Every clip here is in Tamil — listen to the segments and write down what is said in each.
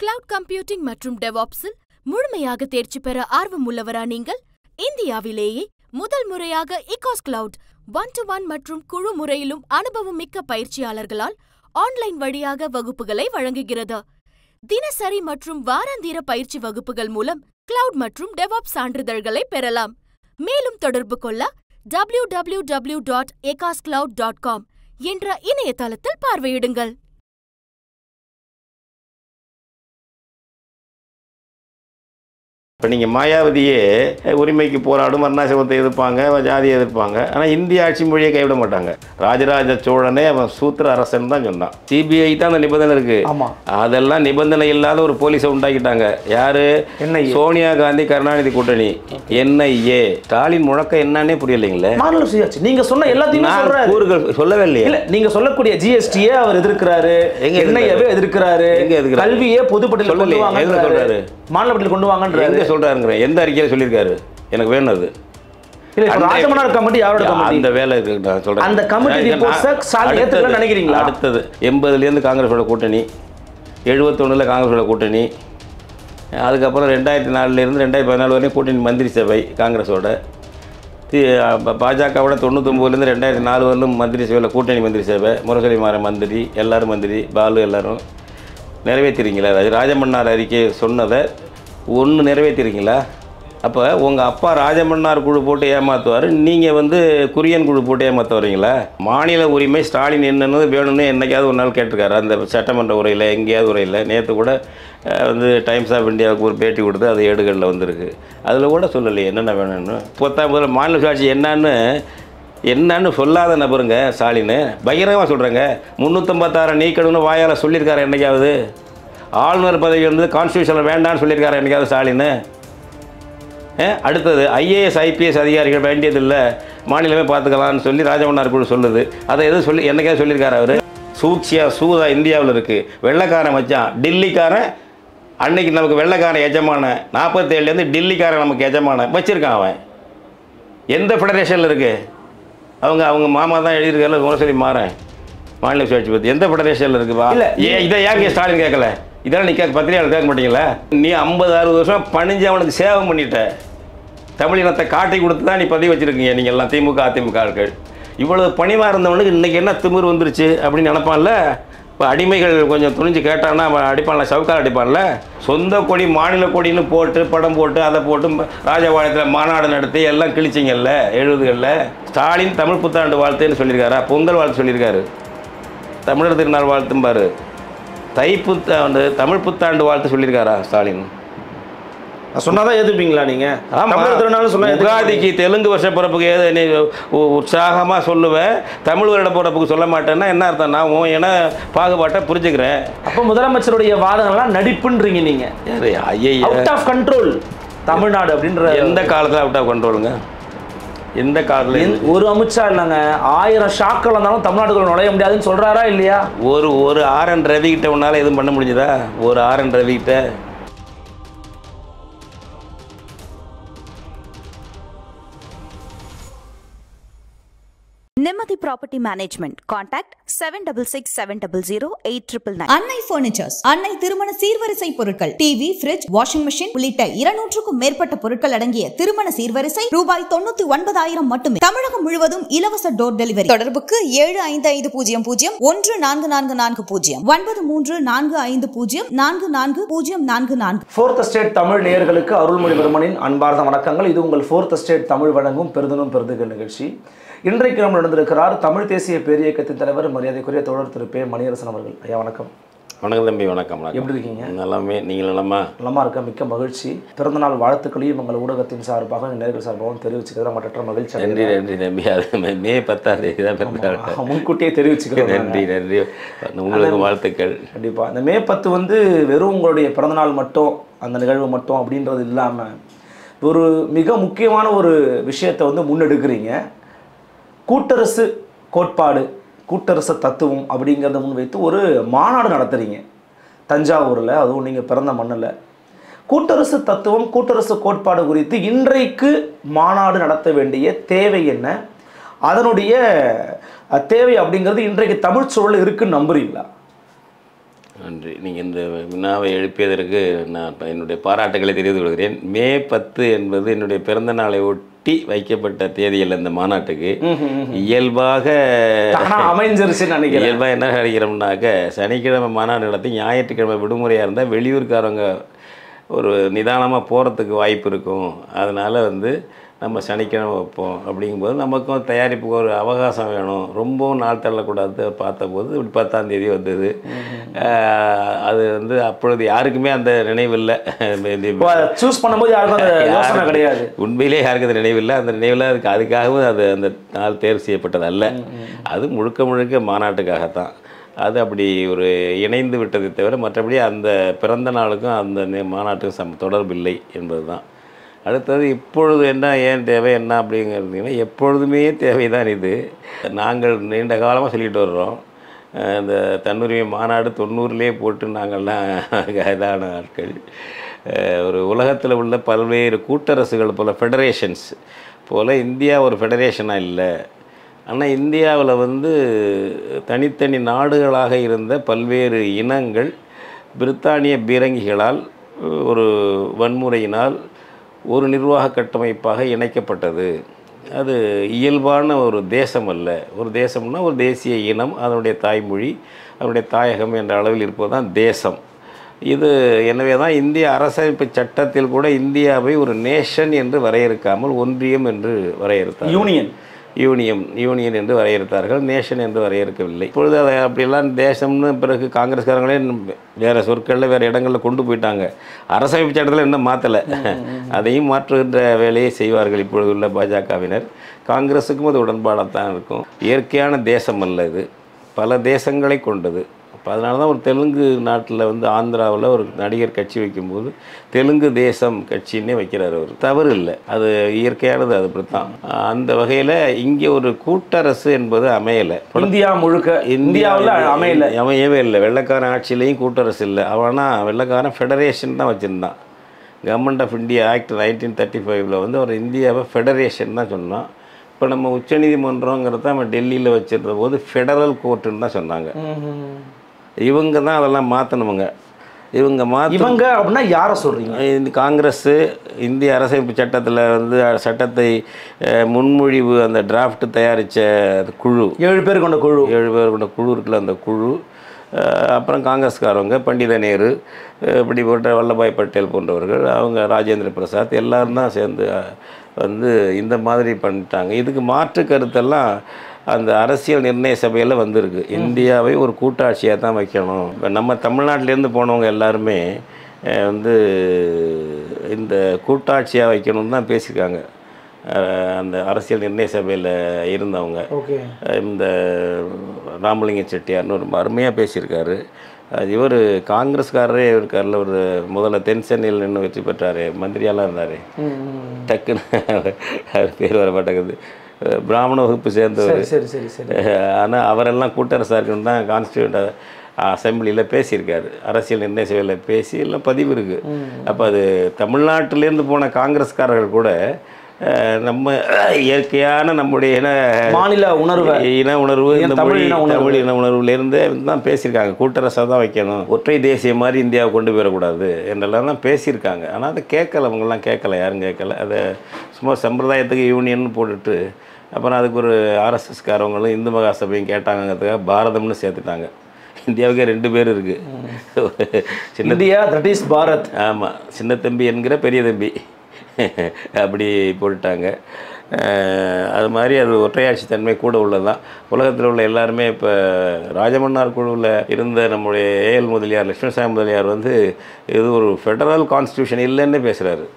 கிளவுட் கம்ப்யூட்டிங் மற்றும் டெவாப்ஸில் முழுமையாக தேர்ச்சி பெற ஆர்வம் உள்ளவரா நீங்கள்? இந்தியாவிலேயே முதல் முறையாக இகாஸ் கிளவுட் 1-to-1 மற்றும் குழு முறையிலும் அனுபவம் மிக்க பயிற்சியாளர்களால் ஆன்லைன் வழியாக வகுப்புகளை வழங்குகிறது. தினசரி மற்றும் வாராந்திர பயிற்சி வகுப்புகள் மூலம் கிளவுட் மற்றும் டெவாப்ஸ் சான்றிதழ்களை பெறலாம். மேலும் தொடர்பு கொள்ள www.ecoscloud.com என்ற இணையதளத்தில் பார்வையிடுங்கள். இப்போ நீங்கள் மாயாவதியே உரிமைக்கு போராடும், வர்ணாசிரமத்தை எதிர்ப்பாங்க, ஜாதியை எதிர்ப்பாங்க. ஆனால் இந்திய ஆட்சி மொழியை கைவிட மாட்டாங்க. ராஜராஜ சோழனே அவன் சூத்திர அரசன் தான் சொன்னான். சிபிஐ தான் அந்த நிபந்தனை இருக்குது. ஆமாம், அதெல்லாம் நிபந்தனை இல்லாத ஒரு போலீஸை உண்டாக்கிட்டாங்க. யார்? சோனியா காந்தி கருணாநிதி கூட்டணி, NIA. ஸ்டாலின் முழக்கம் என்னன்னே புரியலைங்களே. நீங்கள் சொன்ன எல்லாத்தையுமே கூறுகள் சொல்லவே இல்லையே. நீங்கள் சொல்லக்கூடிய GSTயே அவர் எதிர்க்கிறாரு, NIAவே எதிர்க்கிறாரு, கல்வியே பொதுப்பட்டியல் சொல்றாரு, மாநில பட்டியல் கொண்டு வாங்க சொல்றாருங்கிற எந்த அறிக்கையில சொல்லியிருக்காரு? எனக்கு வேணும் அது. ராஜமன்னார் கமிட்டி யாரோட கமிட்டி? அந்த வேலை இருக்கு நான் சொல்றேன். அந்த கமிட்டி ரிப்போர்ட்ஸை ஸ்டாலின் ஏத்துக்கல நினைக்கிறீங்களா? அடுத்தது 80ல இருந்து காங்கிரஸோட கூட்டணி, 71ல காங்கிரஸோட கூட்டணி, அதுக்கப்புறம் 2004ல இருந்து 2014 வரையும் கூட்டணி மந்திரி சபை காங்கிரஸோட. பாஜகவோட 99லேருந்து 2004 வரலும் மந்திரி சபையில் கூட்டணி மந்திரி சபை, முரசொலி மாற மந்திரி, எல்லாரும் மந்திரி, பாலு எல்லாரும் நிறைவேற்றிருக்கீங்களா? ராஜமன்னார் அறிக்கை சொன்னதை ஒன்று நிறைவேற்றிருக்கீங்களா? அப்போ உங்கள் அப்பா ராஜமன்னார் குழு போட்டு ஏமாற்றுவார், நீங்கள் குரியன் குழு போட்டு ஏமாற்ற வரீங்களா? மாநில உரிமை ஸ்டாலின் என்னன்னு வேணும்னு என்றைக்காவது ஒரு நாள் கேட்டிருக்காரு அந்த சட்டமன்ற உரையில், எங்கேயாவது உரையில். நேற்று கூட டைம்ஸ் ஆஃப் இந்தியாவுக்கு ஒரு பேட்டி கொடுத்து அது ஏடுகளில் வந்திருக்கு. அதில் கூட சொல்லலையே என்னென்ன வேணும்னு. 10ஆம் மாநில சுயாட்சி என்னன்னு சொல்லாத நபருங்க ஸ்டாலின். பகிரங்கமாக சொல்கிறேங்க. 356 நீக்கணும்னு வாயால் சொல்லியிருக்காரு என்றைக்காவது? ஆளுநர் பதவி கான்ஸ்டியூஷனில் வேண்டான்னு சொல்லியிருக்காரு என்றைக்காவது ஸ்டாலின்? அடுத்தது IAS IPS அதிகாரிகள் வேண்டியதில்லை, மாநிலமே பார்த்துக்கலான்னு சொல்லி ராஜமன்னார் குழு சொல்லுது. அதை எதுவும் என்னைக்காவது சொல்லியிருக்காரு அவர்? சூதா இந்தியாவில் இருக்குது. வெள்ளைக்காரன் வச்சான், டில்லிக்காரன் அன்னைக்கு நமக்கு வெள்ளைக்காரன் எஜமான, 47லேருந்து டில்லிக்காரன் நமக்கு எஜமான வச்சுருக்கான். அவன் எந்த ஃபெடரேஷனில் இருக்குது? அவங்க மாமா தான் எழுதியிருக்காரு முரசொலி மாறேன் மாநில சுயாட்சி பற்றி. எந்த ஃபெடரேஷனில் இருக்குப்பா? இல்லை, இதை ஏன் ஸ்டாலின் கேட்கல? இதெல்லாம் நீ பத்திரிகையாளர் கேட்க மாட்டீங்களா? நீ 50-60 வருஷம் பணிஞ்சு அவனுக்கு சேவை பண்ணிட்ட. தமிழினத்தை காட்டி கொடுத்து தான் நீ பதிவு வச்சுருக்கீங்க நீங்கள் எல்லாம், திமுக அதிமுக ஆட்கள். இவ்வளவு பணிவாக இருந்தவனுக்கு இன்றைக்கி என்ன திமிர் வந்துருச்சு அப்படின்னு நினப்பான்ல. இப்போ அடிமைகள் கொஞ்சம் துணிஞ்சு கேட்டான்னா அவன் அடிப்பான்ல, சவுக்கால் அடிப்பான்ல. சொந்த கொடி மாநில கொடின்னு போட்டு படம் போட்டு அதை போட்டு ராஜபாளையத்தில் மாநாடு நடத்தி எல்லாம் கிழிச்சிங்கல்ல 70களில். ஸ்டாலின் தமிழ் புத்தாண்டு வாழ்த்துன்னு சொல்லியிருக்காரா? பொங்கல் வாழ்த்து சொல்லியிருக்காரு, தமிழர் திருநாள் வாழ்த்தும்பாரு. தமிழ் புத்தாண்டு வாழ்த்து சொல்லியிருக்காரா ஸ்டாலின்? சொன்னாதான் ஏற்றுப்பீங்களா நீங்கள்? தமிழர் திருநாள் சொன்னால் உகாதிக்கு தெலுங்கு வருஷ பிறப்புக்கு நீ உற்சாகமாக சொல்லுவேன், தமிழ் வருட பிறப்புக்கு சொல்ல மாட்டேன்னா என்ன அர்த்தம்? நான் ஏன்னா பாகுபாட்டை புரிஞ்சுக்கிறேன். அப்போ முதலமைச்சருடைய வாதங்கள்லாம் நடிப்புன்றீங்க நீங்கள்? அவுட் ஆஃப் கண்ட்ரோல் தமிழ்நாடு அப்படின்ற எந்த காலத்தில் அவுட் ஆஃப் கண்ட்ரோலுங்க? எந்த காலத்தில்? ஒரு அமித்ஷா இல்லைங்க, 1000 ஷாக்கள் வந்தாலும் தமிழ்நாட்டுக்குள்ள நுழைய முடியாதுன்னு சொல்கிறாரா இல்லையா? ஒரு RN ரவி கிட்ட உன்னால் எதுவும் பண்ண முடிஞ்சதா? ஒரு RN ரவி கிட்ட Nimati Property Management. Contact 7667008999. அன்னை பர்னிச்சர்ஸ், அன்னை திருமண சீர்வரிசை பொருட்கள், டிவி, ஃப்ரிட்ஜ், வாஷிங் மெஷின் உள்ளிட்ட 200க்கும் மேற்பட்ட பொருட்கள் அடங்கிய திருமண சீர்வரிசை ரூபாய் 99,000 மட்டுமே. தமிழகம் முழுவதும் இலவச டோர் டெலிவரி. தொடர்புக்கு 7550014440 9345044044. ஃபோர்த் ஸ்டேட் தமிழ் நேயர்களுக்கு அருள்மொழிவர்மனின் அன்பார்ந்த வணக்கங்கள். இது உங்கள் ஃபோர்த் ஸ்டேட் தமிழ் வழங்கும் பெருதனும் பெருதுகள் நிகழ்ச்சி. இன்றைக்கு நம்ம நடந்திருக்கிறார் தமிழ் தேசிய பேரியக்கத்தின் தலைவர் மரியாதைக்குரிய தோழர் திரு பே. மணியரசன் அவர்கள். ஐயா வணக்கம். வணக்கம் தம்பி. வணக்கம். எப்படி இருக்கீங்க? நல்லாமே. நீங்கள் நலமா? நலமா இருக்க, மிக்க மகிழ்ச்சி. பிறந்தநாள் வாழ்த்துக்களையும் உங்கள் ஊடகத்தின் சார்பாக நேர்கள் சார்பாகவும் தெரிவிச்சுக்கிறதா மற்ற மகிழ்ச்சி. நன்றி நன்றி தம்பி. அது மே 10ஆம் தேதி தான் பிறந்தநாள், முன்கூட்டியே தெரிவிச்சுக்கிறேன். நன்றி நன்றி, உங்களுக்கு வாழ்த்துக்கள். கண்டிப்பாக. இந்த மே 10 வெறும் உங்களுடைய பிறந்தநாள் மட்டும், அந்த நிகழ்வு மட்டும் அப்படின்றது இல்லாமல் ஒரு மிக முக்கியமான ஒரு விஷயத்தை முன்னெடுக்கிறீங்க. கூட்டரசு கோட்பாடு, கூட்டரசு தத்துவம் அப்படிங்கிறத முன்வைத்து ஒரு மாநாடு நடத்துகிறீங்க தஞ்சாவூரில், அதுவும் நீங்கள் பிறந்த மண்ணில். கூட்டரசு தத்துவம், கூட்டரசு கோட்பாடு குறித்து இன்றைக்கு மாநாடு நடத்த வேண்டிய தேவை என்ன, அதனுடைய தேவை அப்படிங்கிறது இன்றைக்கு தமிழ் சூழல் இருக்குன்னு நம்புறீங்களா? நன்றி. நீங்கள் இந்த வினாவை எழுப்பியதற்கு நான் என்னுடைய பாராட்டுகளை தெரிவித்துக் கொள்கிறேன். மே 10 என்பது என்னுடைய பிறந்த நாளை ஒட்டி வைக்கப்பட்ட தேதியில் இந்த மாநாட்டுக்கு இயல்பாக அமைஞ்சிருச்சுன்னு நினைக்கிறேன். இயல்பாக என்ன நினைக்கிறோம்னாக்க, சனிக்கிழமை மாநாடு நடத்தி ஞாயிற்றுக்கிழமை விடுமுறையாக இருந்தால் வெளியூர்காரவங்க ஒரு நிதானமாக போகிறதுக்கு வாய்ப்பு இருக்கும். அதனால் நம்ம சனிக்கிழமை வைப்போம். அப்படிங்கும்போது நமக்கும் தயாரிப்புக்கு ஒரு அவகாசம் வேணும், ரொம்பவும் நாள் தள்ளக்கூடாது. பார்த்தபோது இப்படி 10ஆம் தேதி வந்தது. அது அப்பொழுது யாருக்குமே அந்த நினைவில்லை. சூஸ் பண்ணும்போது யாருக்கும் அந்த யோசனை கிடையாது. உண்மையிலே யாருக்கு அந்த நினைவில்லை. அந்த நினைவில் அதுக்காகவும் அது அந்த நாள் தேர்வு செய்யப்பட்டது அல்ல. அது முழுக்க முழுக்க மாநாட்டுக்காகத்தான். அது அப்படி ஒரு இணைந்து விட்டதை தவிர மற்றபடி அந்த பிறந்த நாளுக்கும் அந்த மாநாட்டுக்கும் தொடர்பில்லை என்பது தான். அடுத்தது இப்பொழுது என்ன, ஏன் தேவை என்ன அப்படிங்கிறதுனா, எப்பொழுதுமே தேவைதான் இது. நாங்கள் நீண்ட காலமாக சொல்லிட்டு வர்றோம். இந்த தன்னுரிமை மாநாடு 90லேயே போட்டு நாங்கள்லாம் இதான ஆட்கள். ஒரு உலகத்தில் உள்ள பல்வேறு கூட்டரசுகள் போல், ஃபெடரேஷன்ஸ் போல் இந்தியா ஒரு ஃபெடரேஷனாக இல்லை. ஆனால் இந்தியாவில் தனித்தனி நாடுகளாக இருந்த பல்வேறு இனங்கள் பிரித்தானிய பீரங்கிகளால் ஒரு வன்முறையினால் ஒரு நிர்வாக கட்டமைப்பாக இணைக்கப்பட்டது. அது இயல்பான ஒரு தேசம் அல்ல. ஒரு தேசம்னா ஒரு தேசிய இனம், அதனுடைய தாய்மொழி, அதனுடைய தாயகம் என்ற அளவில் இருப்பது தான் தேசம். இது எனவே தான் இந்திய அரசமைப்பு சட்டத்தில் கூட இந்தியாவை ஒரு நேஷன் என்று வரையறுக்காமல் ஒன்றியம் என்று வரையறுத்தார். யூனியன் என்று வரையறுத்தார்கள், நேஷன் என்று வரையறுக்கவில்லை. இப்பொழுது அதை அப்படியெல்லாம் தேசம்னு பிறகு காங்கிரஸ்காரங்களே வேறு சொற்களில் வேறு இடங்களில் கொண்டு போயிட்டாங்க. அரசமைப்பு சட்டத்தில் இன்னும் மாற்றலை. அதையும் மாற்றுகின்ற வேலையை செய்வார்கள் இப்பொழுது உள்ள பாஜகவினர். காங்கிரஸுக்கும் அது உடன்பாடாக தான் இருக்கும். இயற்கையான தேசம் அல்ல இது, பல தேசங்களை கொண்டது. அப்போ அதனால தான் ஒரு தெலுங்கு நாட்டில் ஆந்திராவில் ஒரு நடிகர் கட்சி வைக்கும்போது தெலுங்கு தேசம் கட்சின்னே வைக்கிறார். அவர் தவறு இல்லை, அது இயற்கையானது. அது அப்படித்தான். அந்த வகையில் இங்கே ஒரு கூட்டரசு என்பது அமையலை. இந்தியா முழுக்க இந்தியாவில் அமையவே இல்லை. வெள்ளைக்காரன் ஆட்சியிலையும் கூட்டரசு இல்லை. அவனா வெள்ளைக்காரன் ஃபெடரேஷன் தான் வச்சுருந்தான். கவர்மெண்ட் ஆஃப் இந்தியா ஆக்ட் 1935 ஒரு இந்தியாவை ஃபெடரேஷன் தான் சொன்னான். இப்போ நம்ம உச்சநீதிமன்றங்கிறத நம்ம டெல்லியில் வச்சிருந்த போது ஃபெடரல் கோர்ட்டுன்னு தான் சொன்னாங்க. இவங்க தான் அதெல்லாம் மாற்றணுமுங்க. இவங்க அப்படின்னா யாரை சொல்கிறீங்க? இந்த காங்கிரஸ்ஸு இந்திய அரசமைப்பு சட்டத்தில் சட்டத்தை முன்மொழிவு அந்த டிராஃப்ட் தயாரித்த குழு, 7 பேர் கொண்ட குழு இருக்குல்ல, அந்த குழு. அப்புறம் காங்கிரஸ்காரவங்க, பண்டித நேரு, இப்படிப்பட்ட வல்லபாய் பட்டேல் போன்றவர்கள், அவங்க ராஜேந்திர பிரசாத் எல்லாரும் தான் சேர்ந்து இந்த மாதிரி பண்ணிட்டாங்க. இதுக்கு மாற்று கருத்தெல்லாம் அந்த அரசியல் நிர்ணய சபையில் வந்திருக்கு. இந்தியாவை ஒரு கூட்டாட்சியாக தான் வைக்கணும். இப்போ நம்ம தமிழ்நாட்டிலேருந்து போனவங்க எல்லாருமே இந்த கூட்டாட்சியாக வைக்கணும்னு தான் பேசியிருக்காங்க. அந்த அரசியல் நிர்ணய சபையில் இருந்தவங்க. இந்த ராமலிங்க செட்டியார்னு ஒரு அருமையாக பேசியிருக்காரு. இவர் காங்கிரஸ்காரரே இருக்கார்ல, ஒரு முதல்ல தென் சென்னையில் நின்று வெற்றி பெற்றார், மந்திரியாலாம் இருந்தார். டக்குன்னு பேர் வர மாட்டேங்குது. பிராமண வகுப்பு சேர்ந்தவர். ஆனால் அவரெல்லாம் கூட்டரசாக இருக்குன்னு தான் கான்ஸ்டியூண்ட் அசம்பிளியில் பேசியிருக்காரு. அரசியல் நிர்ணய சபையில் பேசி எல்லாம் பதிவு இருக்குது. அப்போ அது தமிழ்நாட்டிலேருந்து போன காங்கிரஸ்காரர்கள் கூட நம்ம இயற்கையான நம்முடைய மாநில உணர்வு, இன உணர்வு, இந்த தமிழ் இன உணர்வுலேருந்து தான் பேசியிருக்காங்க. கூட்டரசாக தான் வைக்கணும், ஒற்றை தேசிய மாதிரி இந்தியாவை கொண்டு போயிடக்கூடாது என்றெல்லாம் தான் பேசியிருக்காங்க. ஆனால் அதை கேட்கல, அவங்களாம் கேட்கல, யாரும் கேட்கல. அதை சும்மா சம்பிரதாயத்துக்கு யூனியன் போட்டுட்டு அப்புறம் அதுக்கு ஒரு ஆர்எஸ்எஸ்காரவங்களும் இந்து மகாசபையும் கேட்டாங்கிறதுக்காக பாரதம்னு சேர்த்துட்டாங்க. இந்தியாவுக்கே 2 பேர் இருக்குது. India, that is Bharat. ஆமாம், சின்ன தம்பி என்கிற பெரிய தம்பி அப்படி போட்டுட்டாங்க. அது மாதிரி அது ஒற்றையாட்சி தன்மை கூட உள்ளதுதான். உலகத்தில் உள்ள எல்லாருமே இப்போ ராஜமன்னார் குழுவில் இருந்த நம்முடைய ஏஎல் முதலியார், லட்சுமணசாமி முதலியார் இது ஒரு ஃபெடரல் கான்ஸ்டியூஷன் இல்லைன்னு பேசுகிறாரு.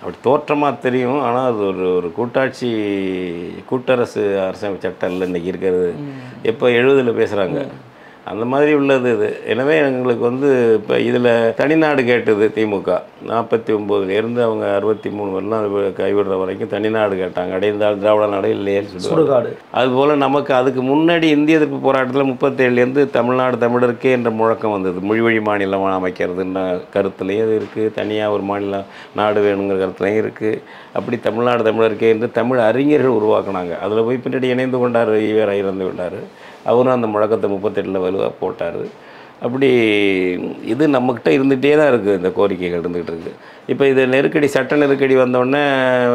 அப்படி தோற்றமாக தெரியும், ஆனால் அது ஒரு கூட்டரசு அரசமைப்பு சட்டம் இல்லை இன்றைக்கி இருக்கிறது. எப்போ 70 பேசுகிறாங்க, அந்த மாதிரி உள்ளது இது. எனவே எங்களுக்கு இப்போ இதில் தனிநாடு கேட்டது திமுக 49லேருந்து அவங்க 63 வரலாம் கைவிடுற வரைக்கும் தனிநாடு கேட்டாங்க. அடைந்தால் திராவிட நாடு இல்லையேன்னு சொல்லுவாங்க. அதுபோல் நமக்கு அதுக்கு முன்னாடி இந்திய எதிர்ப்பு போராட்டத்தில் 37லேருந்து தமிழ்நாடு தமிழருக்கே என்ற முழக்கம் வந்தது. மொழிவழி மாநிலம் அமைக்கிறதுன்ற கருத்துலேயும் இது இருக்குது, தனியாக ஒரு மாநிலம் நாடு வேணுங்கிற கருத்துலையும் இருக்குது. அப்படி தமிழ்நாடு தமிழருக்கே என்று தமிழ் அறிஞர்கள் உருவாக்குனாங்க. அதில் போய் பின்னாடி இணைந்து கொண்டார், ஈவேரா இறந்து கொண்டார். அவரும் அந்த முழக்கத்தை 38 வலுவாக போட்டார். அப்படி இது நம்மக்கிட்ட இருந்துகிட்டே தான் இருக்குது, இந்த கோரிக்கைகள் இருந்துகிட்டு இருக்குது. இப்போ இது நெருக்கடி, சட்ட நெருக்கடி வந்தோடனே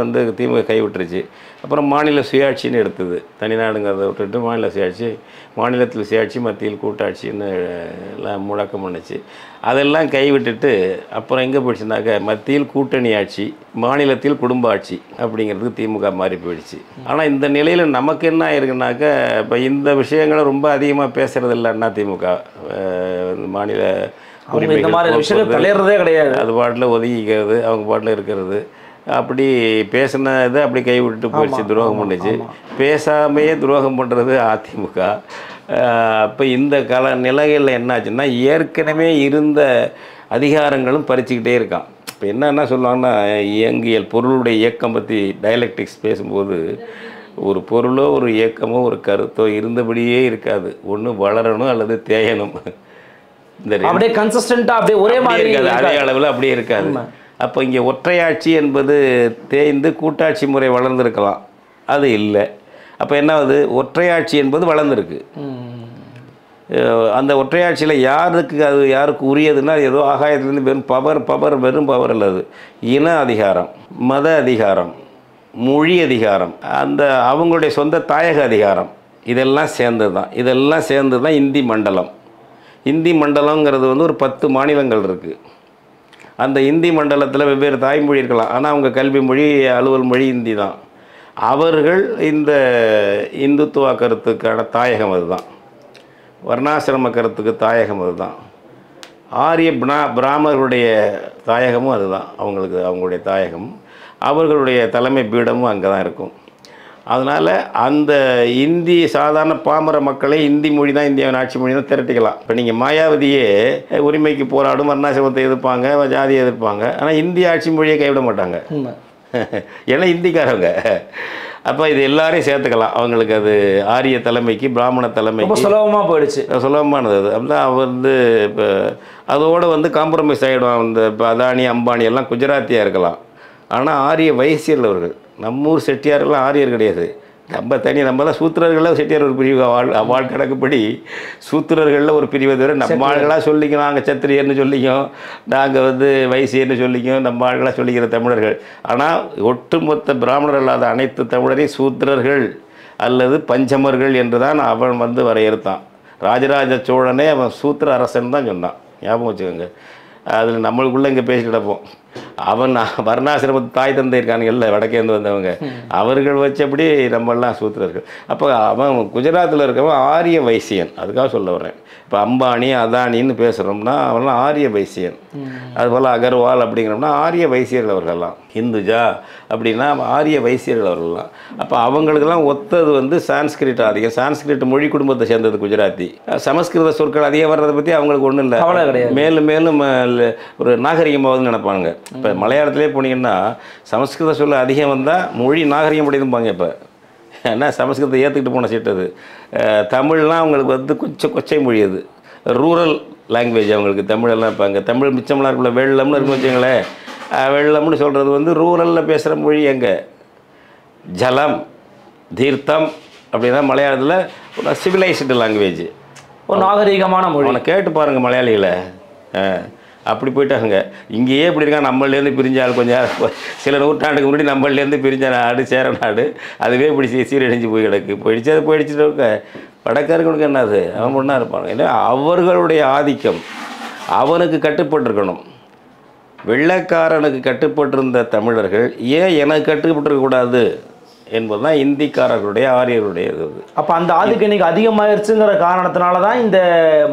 வந்து திமுக கைவிட்டுருச்சு. அப்புறம் மாநில சுயாட்சின்னு எடுத்தது, தனிநாடுங்கிறத விட்டுட்டு மாநில சுயாட்சி, மாநிலத்தில் சுயாட்சி மத்தியில் கூட்டாட்சின்னு எல்லாம் முழக்கம் பண்ணுச்சு. அதெல்லாம் கைவிட்டுட்டு அப்புறம் எங்கே போயிடுச்சுனாக்க மத்தியில் கூட்டணி ஆட்சி, மாநிலத்தில் குடும்ப ஆட்சி அப்படிங்கிறதுக்கு திமுக மாறி போயிடுச்சு. ஆனால் இந்த நிலையில் நமக்கு என்ன ஆயிருக்குனாக்க, இப்போ இந்த விஷயங்களை ரொம்ப அதிகமாக பேசுகிறது இல்லைன்னா திமுக மாநில இந்த மாதிரி விஷயங்கள் தலையிறதே கிடையாது, அது பாட்டில் ஒதுக்கிக்கிறது, அவங்க பாட்டில் இருக்கிறது. அப்படி பேசினது அப்படி கைவிட்டு போயிடுச்சு, துரோகம் பண்ணுச்சு. பேசாமையே துரோகம் பண்ணுறது அதிமுக. அப்போ இந்த நிலைகளில் என்னாச்சுன்னா, ஏற்கனவே இருந்த அதிகாரங்களும் பறிச்சுக்கிட்டே இருக்கான். இப்போ என்னென்ன சொல்லுவாங்கன்னா, இயங்கியல் பொருளுடைய இயக்கம் பற்றி டயலெக்டிக்ஸ் பேசும்போது, ஒரு பொருளோ ஒரு இயக்கமோ ஒரு கருத்தோ இருந்தபடியே இருக்காது, ஒன்று வளரணும் அல்லது தேயணும். இந்த அப்படியே கன்சிஸ்டண்ட்டாக அப்படியே ஒரே மாதிரி இருக்காது, அதே அளவில் அப்படியே இருக்காது. அப்போ இங்கே ஒற்றையாட்சி என்பது தேய்ந்து கூட்டாட்சி முறை வளர்ந்துருக்கலாம், அது இல்லை. அப்போ என்ன ஆகுது, ஒற்றையாட்சி என்பது வளர்ந்துருக்கு. அந்த ஒற்றையாட்சியில் யாருக்கு உரியதுன்னா, ஏதோ ஆகாயத்துலேருந்து வெறும் பவர் அல்லது இன அதிகாரம், மத அதிகாரம், மொழி அதிகாரம், அந்த அவங்களுடைய சொந்த தாயக அதிகாரம், இதெல்லாம் சேர்ந்து தான் இந்தி மண்டலம். இந்தி மண்டலங்கிறது வந்து ஒரு 10 மாநிலங்கள் இருக்குது. அந்த இந்தி மண்டலத்தில் வெவ்வேறு தாய்மொழி இருக்கலாம், ஆனால் அவங்க கல்வி மொழி, அலுவல் மொழி இந்தி தான். அவர்கள் இந்த இந்துத்துவ கருத்துக்கான தாயகம் அதுதான், வர்ணாசிரம கருத்துக்கு தாயகம் அதுதான், ஆரிய பிராமணர்களுடைய தாயகமும் அதுதான், அவங்களுடைய தாயகம், அவர்களுடைய தலைமை பீடமும் அங்கே தான் இருக்கும். அதனால் அந்த இந்தி சாதாரண பாமர மக்களை இந்தி மொழி தான் இந்தியாவின் ஆட்சி மொழி தான் திரட்டிக்கலாம். இப்போ நீங்கள் மாயாவதியே உரிமைக்கு போராடும், வர்ணாசிரமத்தை எதிர்ப்பாங்க, ஜாதியை எதிர்ப்பாங்க, ஆனால் இந்திய ஆட்சி மொழியை கைவிட மாட்டாங்க, ஏன்னா இந்திக்காரங்க. அப்போ இது எல்லாரையும் சேர்த்துக்கலாம். அவங்களுக்கு அது ஆரிய தலைமைக்கு, பிராமண தலைமைக்கு சுலபமாக போயிடுச்சு, சுலபமானது அது. அப்படின்னா வந்து இப்போ அதோடு வந்து காம்ப்ரமைஸ் ஆகிடும். அந்த இப்போ அதானி அம்பானி எல்லாம் குஜராத்தியாக இருக்கலாம், ஆனால் ஆரிய வைசியர்கள் அவர்கள். நம்ம ஊர் செட்டியாரெல்லாம் ஆரியர் கிடையாது, நம்ம தான் சூத்திரர்களில் செட்டியார் ஒரு பிரிவு. அவாள் கணக்குப்படி சூத்திரர்களில் ஒரு பிரிவு தவிர நம்ம ஆள்களாக சொல்லிக்கோ, நாங்கள் சத்திரியர்னு சொல்லிக்கோ, நாங்கள் வந்து வைசியர்னு சொல்லிக்கோ, நம்ம ஆள்களாக சொல்லிக்கிற தமிழர்கள். ஆனால் ஒட்டுமொத்த பிராமணர் அல்லாத அனைத்து தமிழரையும் சூத்திரர்கள் அல்லது பஞ்சமர்கள் என்று தான் அவன் வந்து வரையறுத்தான். ராஜராஜ சோழனே அவன் சூத்திர அரசன் தான் சொன்னான், ஞாபகம் வச்சுக்கோங்க. அதில் நம்மளுக்குள்ளே இங்கே பேசிட்டு கிடப்போம். அவன் வர்ணாசிரமத்து தாய் தந்தை இருக்கானுங்கள்ல, வடக்கேந்து வந்தவங்க, அவர்கள் வச்சபடி நம்மெல்லாம் சூத்திரர்கள். அப்போ அவன் குஜராத்தில் இருக்கவன் ஆரிய வைசியன், அதுக்காக சொல்ல வர்றேன். இப்போ அம்பானி அதானின்னு பேசுகிறோம்னா அவன்லாம் ஆரிய வைசியன். அதுபோல் அகர்வால் அப்படிங்கிறோம்னா ஆரிய வைசியர்கள் அவர்கள்லாம். ஹிந்துஜா அப்படின்னா ஆரிய வைசியர்கள் அவர்கள்லாம். அப்போ அவங்களுக்கெல்லாம் ஒத்தது வந்து சான்ஸ்கிரிட் அதிகம். சான்ஸ்கிரிட் மொழி குடும்பத்தை சேர்ந்தது குஜராத்தி. சமஸ்கிருத சொற்கள் அதிகம் வர்றதை பற்றி அவங்களுக்கு ஒன்றும் இல்லை, மேலும் மேலும் ஒரு நாகரிகமாவதுன்னு நினைப்பாங்க. இப்போ மலையாளத்திலே போனீங்கன்னா சமஸ்கிருத சொல்ல அதிகம் வந்தால் மொழி நாகரிகம் படிதும்பாங்க. இப்போ ஏன்னா சமஸ்கிருதத்தை ஏற்றுக்கிட்டு போன சீட்டு அது. தமிழ்லாம் அவங்களுக்கு வந்து கொஞ்சம் கொச்சை மொழி, அது ரூரல் லாங்குவேஜ் அவங்களுக்கு. தமிழெல்லாம் இருப்பாங்க, தமிழ் மிச்சமெல்லாம் இருக்குல்ல, வெள்ளம்னு இருக்குன்னு வச்சுங்களேன். வெள்ளம்னு சொல்கிறது வந்து ரூரலில் பேசுகிற மொழி. எங்கே ஜலம் தீர்த்தம் அப்படின்னா மலையாளத்தில் சிவிலைஸ்டு லாங்குவேஜ், ஒரு நாகரிகமான மொழி. அவனை கேட்டு பாருங்கள் மலையாளிகளை, அப்படி போயிட்டாங்க. இங்கேயே இப்படி இருக்காங்க. நம்மளேருந்து பிரிஞ்ச ஆள் கொஞ்சம் சில நூற்றாண்டுக்கு முன்னாடி நம்மளேருந்து பிரிஞ்ச நாடு சேர நாடு, அதுவே இப்படி சீரழிஞ்சு போய் கிடக்கு. போயிடுச்சுட்டு வடக்காரங்களுக்கு என்னது, அவன் ஒன்றா இருப்பாங்க. ஏன்னா அவர்களுடைய ஆதிக்கம் அவனுக்கு கட்டுப்பட்டுருக்கணும். வெள்ளைக்காரனுக்கு கட்டுப்பட்டிருந்த தமிழர்கள் ஏன் எனக்கு கட்டுப்பட்டுருக்கக்கூடாது என்பதுதான் இந்திக்காரர்களுடைய ஆரியர்களுடைய இது. அப்போ அந்த ஆதிக்கம் இன்னைக்கு அதிகமாகிடுச்சுங்கிற காரணத்தினால தான் இந்த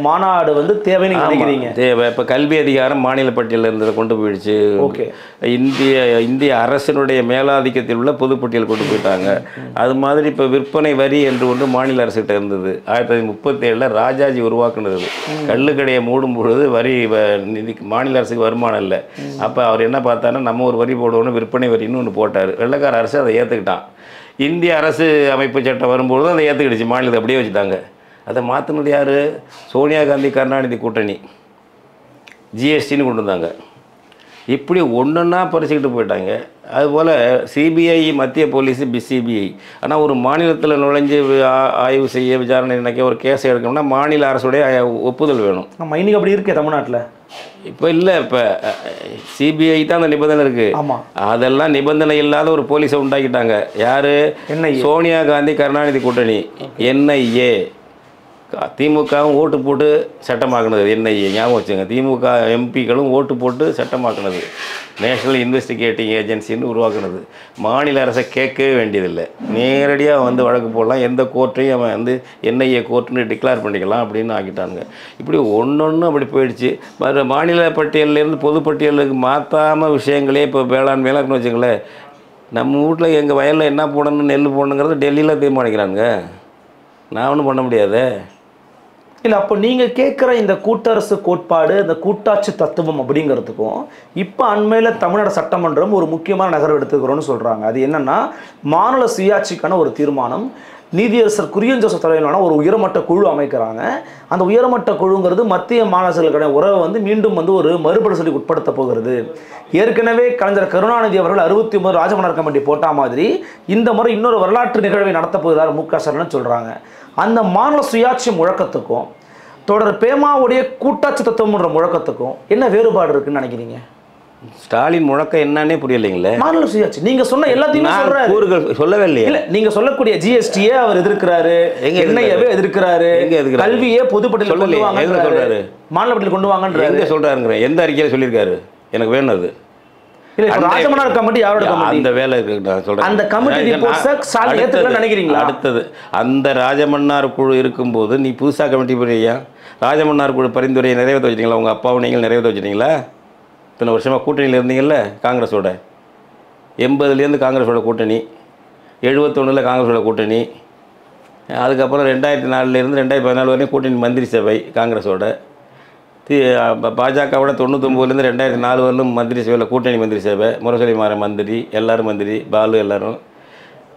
மாநாடு வந்து தேவைன்னு நினைக்கிறீங்க? தேவை. இப்போ கல்வி அதிகாரம் மாநில பட்டியலில் இருந்ததை கொண்டு போயிடுச்சு. ஓகே, இந்திய அரசினுடைய மேலாதிக்கத்தில் உள்ள பொதுப்பட்டியல் கொண்டு போயிட்டாங்க. அது மாதிரி இப்போ விற்பனை வரி என்று ஒன்று மாநில அரசுகிட்ட இருந்தது. 1937 ராஜாஜி உருவாக்குனது. கள்ளுக்கடையை மூடும் பொழுது வரி மாநில அரசுக்கு வருமானம் இல்லை. அப்போ அவர் என்ன பார்த்தாருன்னா, நம்ம ஒரு வரி போடணும், விற்பனை வரின்னு ஒன்று போட்டார். வெள்ளைக்கார அரசு அதை ஏற்றுக்கிட்டான். இந்திய அரசு அமைப்பு சட்டம் வரும்பொழுது அதை ஏற்றுக்கிடுச்சு, மாநிலத்தை அப்படியே வச்சுட்டாங்க. அதை மாற்றினது யார்? சோனியா காந்தி கருணாநிதி கூட்டணி. ஜிஎஸ்டின்னு கொண்டு வந்தாங்க. இப்படி ஒன்றுன்னா பறிச்சுக்கிட்டு போயிட்டாங்க. அதுபோல் சிபிஐ மத்திய போலீஸு சிபிஐ. ஆனால் ஒரு மாநிலத்தில் நுழைஞ்சு ஆய்வு செய்ய விசாரணை நினைக்க ஒரு கேஸை எடுக்கணும்னா மாநில அரசுடைய ஒப்புதல் வேணும். நம்ம இன்னைக்கு அப்படி இருக்கே தமிழ்நாட்டில். இப்போ இல்லை, இப்போ சிபிஐ தான் அந்த நிபந்தனை இருக்குது. ஆமாம், அதெல்லாம் நிபந்தனை இல்லாத ஒரு போலீஸை உண்டாக்கிட்டாங்க. யார்? சோனியா காந்தி கருணாநிதி கூட்டணி என்ஐஏ. திமுகவும் ஓட்டு போட்டு சட்டமாக்குனது என்ஐஏ, ஞாபகம் வச்சுங்க. திமுக எம்பிக்களும் ஓட்டு போட்டு சட்டமாக்குனது, நேஷ்னல் இன்வெஸ்டிகேட்டிங் ஏஜென்சின்னு உருவாக்குனது. மாநில அரசை கேட்கவே வேண்டியதில்லை, நேரடியாக வந்து வழக்கு போடலாம். எந்த கோர்ட்டையும் அவன் வந்து என்ஐஏ கோர்ட்டுன்னு டிக்ளேர் பண்ணிக்கலாம் அப்படின்னு ஆக்கிட்டாங்க. இப்படி ஒன்று அப்படி போயிடுச்சு. மாநில பட்டியலேருந்து பொதுப்பட்டியலுக்கு மாற்றாமல் விஷயங்களே இப்போ வேளாண்மையெல்லாம் வச்சுங்களேன். நம்ம வீட்டில் எங்கள் வயலில் என்ன போடணும், நெல் போடணுங்கிறது டெல்லியில் தீர்மானிக்கிறாங்க. நான் ஒன்றும் பண்ண முடியாது. இல்லை, அப்போ நீங்கள் கேட்குற இந்த கூட்டரசு கோட்பாடு, இந்த கூட்டாட்சி தத்துவம் அப்படிங்கிறதுக்கும் இப்போ அண்மையில் தமிழ்நாடு சட்டமன்றம் ஒரு முக்கியமான நகர்வு எடுத்துக்கிறோன்னு சொல்கிறாங்க. அது என்னென்னா, மாநில சுயாட்சிக்கான ஒரு தீர்மானம். நீதியரசர் குரியன் ஜோசப் தலைமையிலான ஒரு உயர்மட்ட குழு அமைக்கிறாங்க. அந்த உயர்மட்ட குழுங்கிறது மத்திய மாநிலங்களுக்கான உறவை வந்து மீண்டும் வந்து ஒரு மறுபரிசீலனைக்கு உட்படுத்த போகிறது. ஏற்கனவே கலைஞர் கருணாநிதி அவர்கள் 69 ராஜமன்னார் கமிட்டி போட்டா மாதிரி இந்த முறை இன்னொரு வரலாற்று நிகழ்வை நடத்தப் போகிறார் மு க ஸ்டாலின் சொல்கிறாங்க. அந்த மாநில சுயாட்சி முழக்கத்துக்கும் தொடர் பேமாவுடைய கூட்டாட்சி தத்துவம்ன்ற முழக்கத்துக்கும் என்ன வேறுபாடு இருக்குன்னு நினைக்கிறீங்க? ஸ்டாலின் முழக்கம் என்னன்னே புரியலைங்களே. மாநில சுயாட்சி நீங்க சொன்ன எல்லாத்தையுமே சொல்றாரு. சொல்லவே இல்லையே. இல்ல, நீங்க சொல்லக்கூடிய ஜிஎஸ்டியே அவர் எதிர்க்கிறாரு, என்ஐஏவே எதிர்க்கிறாரு, கல்வியே பொதுப்பட்டியல் கொண்டு வாங்க சொல்றாரு, மாநில பட்டியல் கொண்டு வாங்கன்றாரு. எங்க சொல்றாருங்க? எந்த அறிக்கையில சொல்லியிருக்காரு? எனக்கு வேணும் அது. ராஜமன்னார் கமிட்டி யாரோட கமிட்டி? அந்த வேலை இருக்கு நான் சொல்றேன். அந்த கமிட்டி ரிப்போர்ட்ஸை ஸ்டாலின் ஏத்துக்கல நினைக்கிறீங்களா? அடுத்தது அந்த ராஜமன்னார் குழு இருக்கும்போது நீ புதுசா கமிட்டி போறியா? ராஜமன்னார் குழு பரிந்துரையை நிறைவேற்ற வச்சிட்டீங்களா? உங்க அப்பாவும் நீங்கள் நிறைவேற்ற வச்சிட்டீங்களா? இத்தனை வருஷமாக கூட்டணியில் இருந்தீங்கல்ல காங்கிரஸோட. 80லேருந்து காங்கிரஸோட கூட்டணி, 71 காங்கிரஸோட கூட்டணி, அதுக்கப்புறம் 2004லேருந்து 2014 வரையும் கூட்டணி மந்திரி சபை காங்கிரஸோட. பாஜகவோட 99லேருந்து 2004 வரலும் மந்திரி சபையில் கூட்டணி மந்திரி சபை, முரசொலி மாற மந்திரி, எல்லோரும் மந்திரி, பாலு எல்லோரும்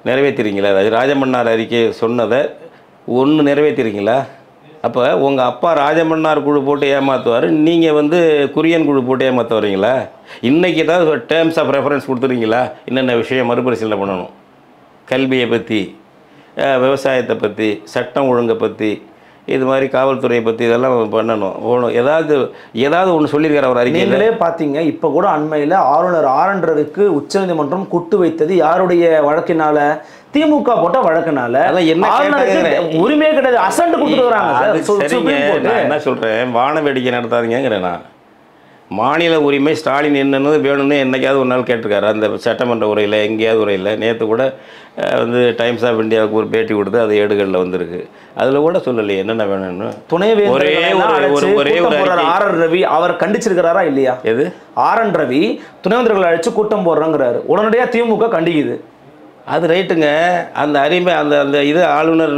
நிறைவேற்றிருக்கீங்களா? ராஜமன்னார் அறிக்கை சொன்னதை ஒன்று நிறைவேற்றிருக்கீங்களா? அப்போ உங்கள் அப்பா ராஜமன்னார் குழு போட்டு ஏமாற்றுவார், நீங்கள் வந்து குரியன் குழு போட்டு ஏமாற்ற வரீங்களா? இன்றைக்கி ஏதாவது டேர்ம்ஸ் ஆஃப் ரெஃபரன்ஸ் கொடுத்துருக்கீங்களா? என்னென்ன விஷயம் மறுபரிசீலனை பண்ணணும்? கல்வியை பற்றி, விவசாயத்தை பற்றி, சட்டம் ஒழுங்கை பற்றி, இது மாதிரி காவல்துறையை பற்றி இதெல்லாம் பண்ணணும். ஏதாவது ஒன்று சொல்லியிருக்காரு அவர் அறிக்கையில். நீங்களே பார்த்தீங்க, இப்போ கூட அண்மையில் ஆளுநர் ஆர் என் ரவிக்கு உச்சநீதிமன்றம் குட்டு வைத்தது யாருடைய வழக்கினால? திமுக போட்ட வழக்கினால. உரிமையே கிடையாது, அசண்ட் கொடுத்துட்டு வராங்க. என்ன சொல்கிறேன், வான வேடிக்கை நடத்தாதீங்கிறேன் நான். மாநில உரிமை ஸ்டாலின் என்னன்னு வேணும்னு என்னைக்காவது ஒரு நாள் கேட்டிருக்காரு அந்த சட்டமன்ற உரையில், எங்கேயாவது உரையில். நேற்று கூட வந்து டைம்ஸ் ஆஃப் இந்தியாவுக்கு ஒரு பேட்டி கொடுத்து அது ஏடுகளில் வந்திருக்கு. அதில் கூட சொல்லலையே என்னென்ன வேணும்னு. ஒரே ஒரு ஆர் என் ரவி அவர் கண்டிச்சிருக்கிறாரா இல்லையா? எது? ஆர் என் ரவி துணைவேந்தர்களை அழைச்சு கூட்டம் போடுறாங்கிறாரு, உடனடியாக திமுக கண்டிக்குது. அது ரைட்டுங்க. அந்த அருமை அந்த இது ஆளுநர்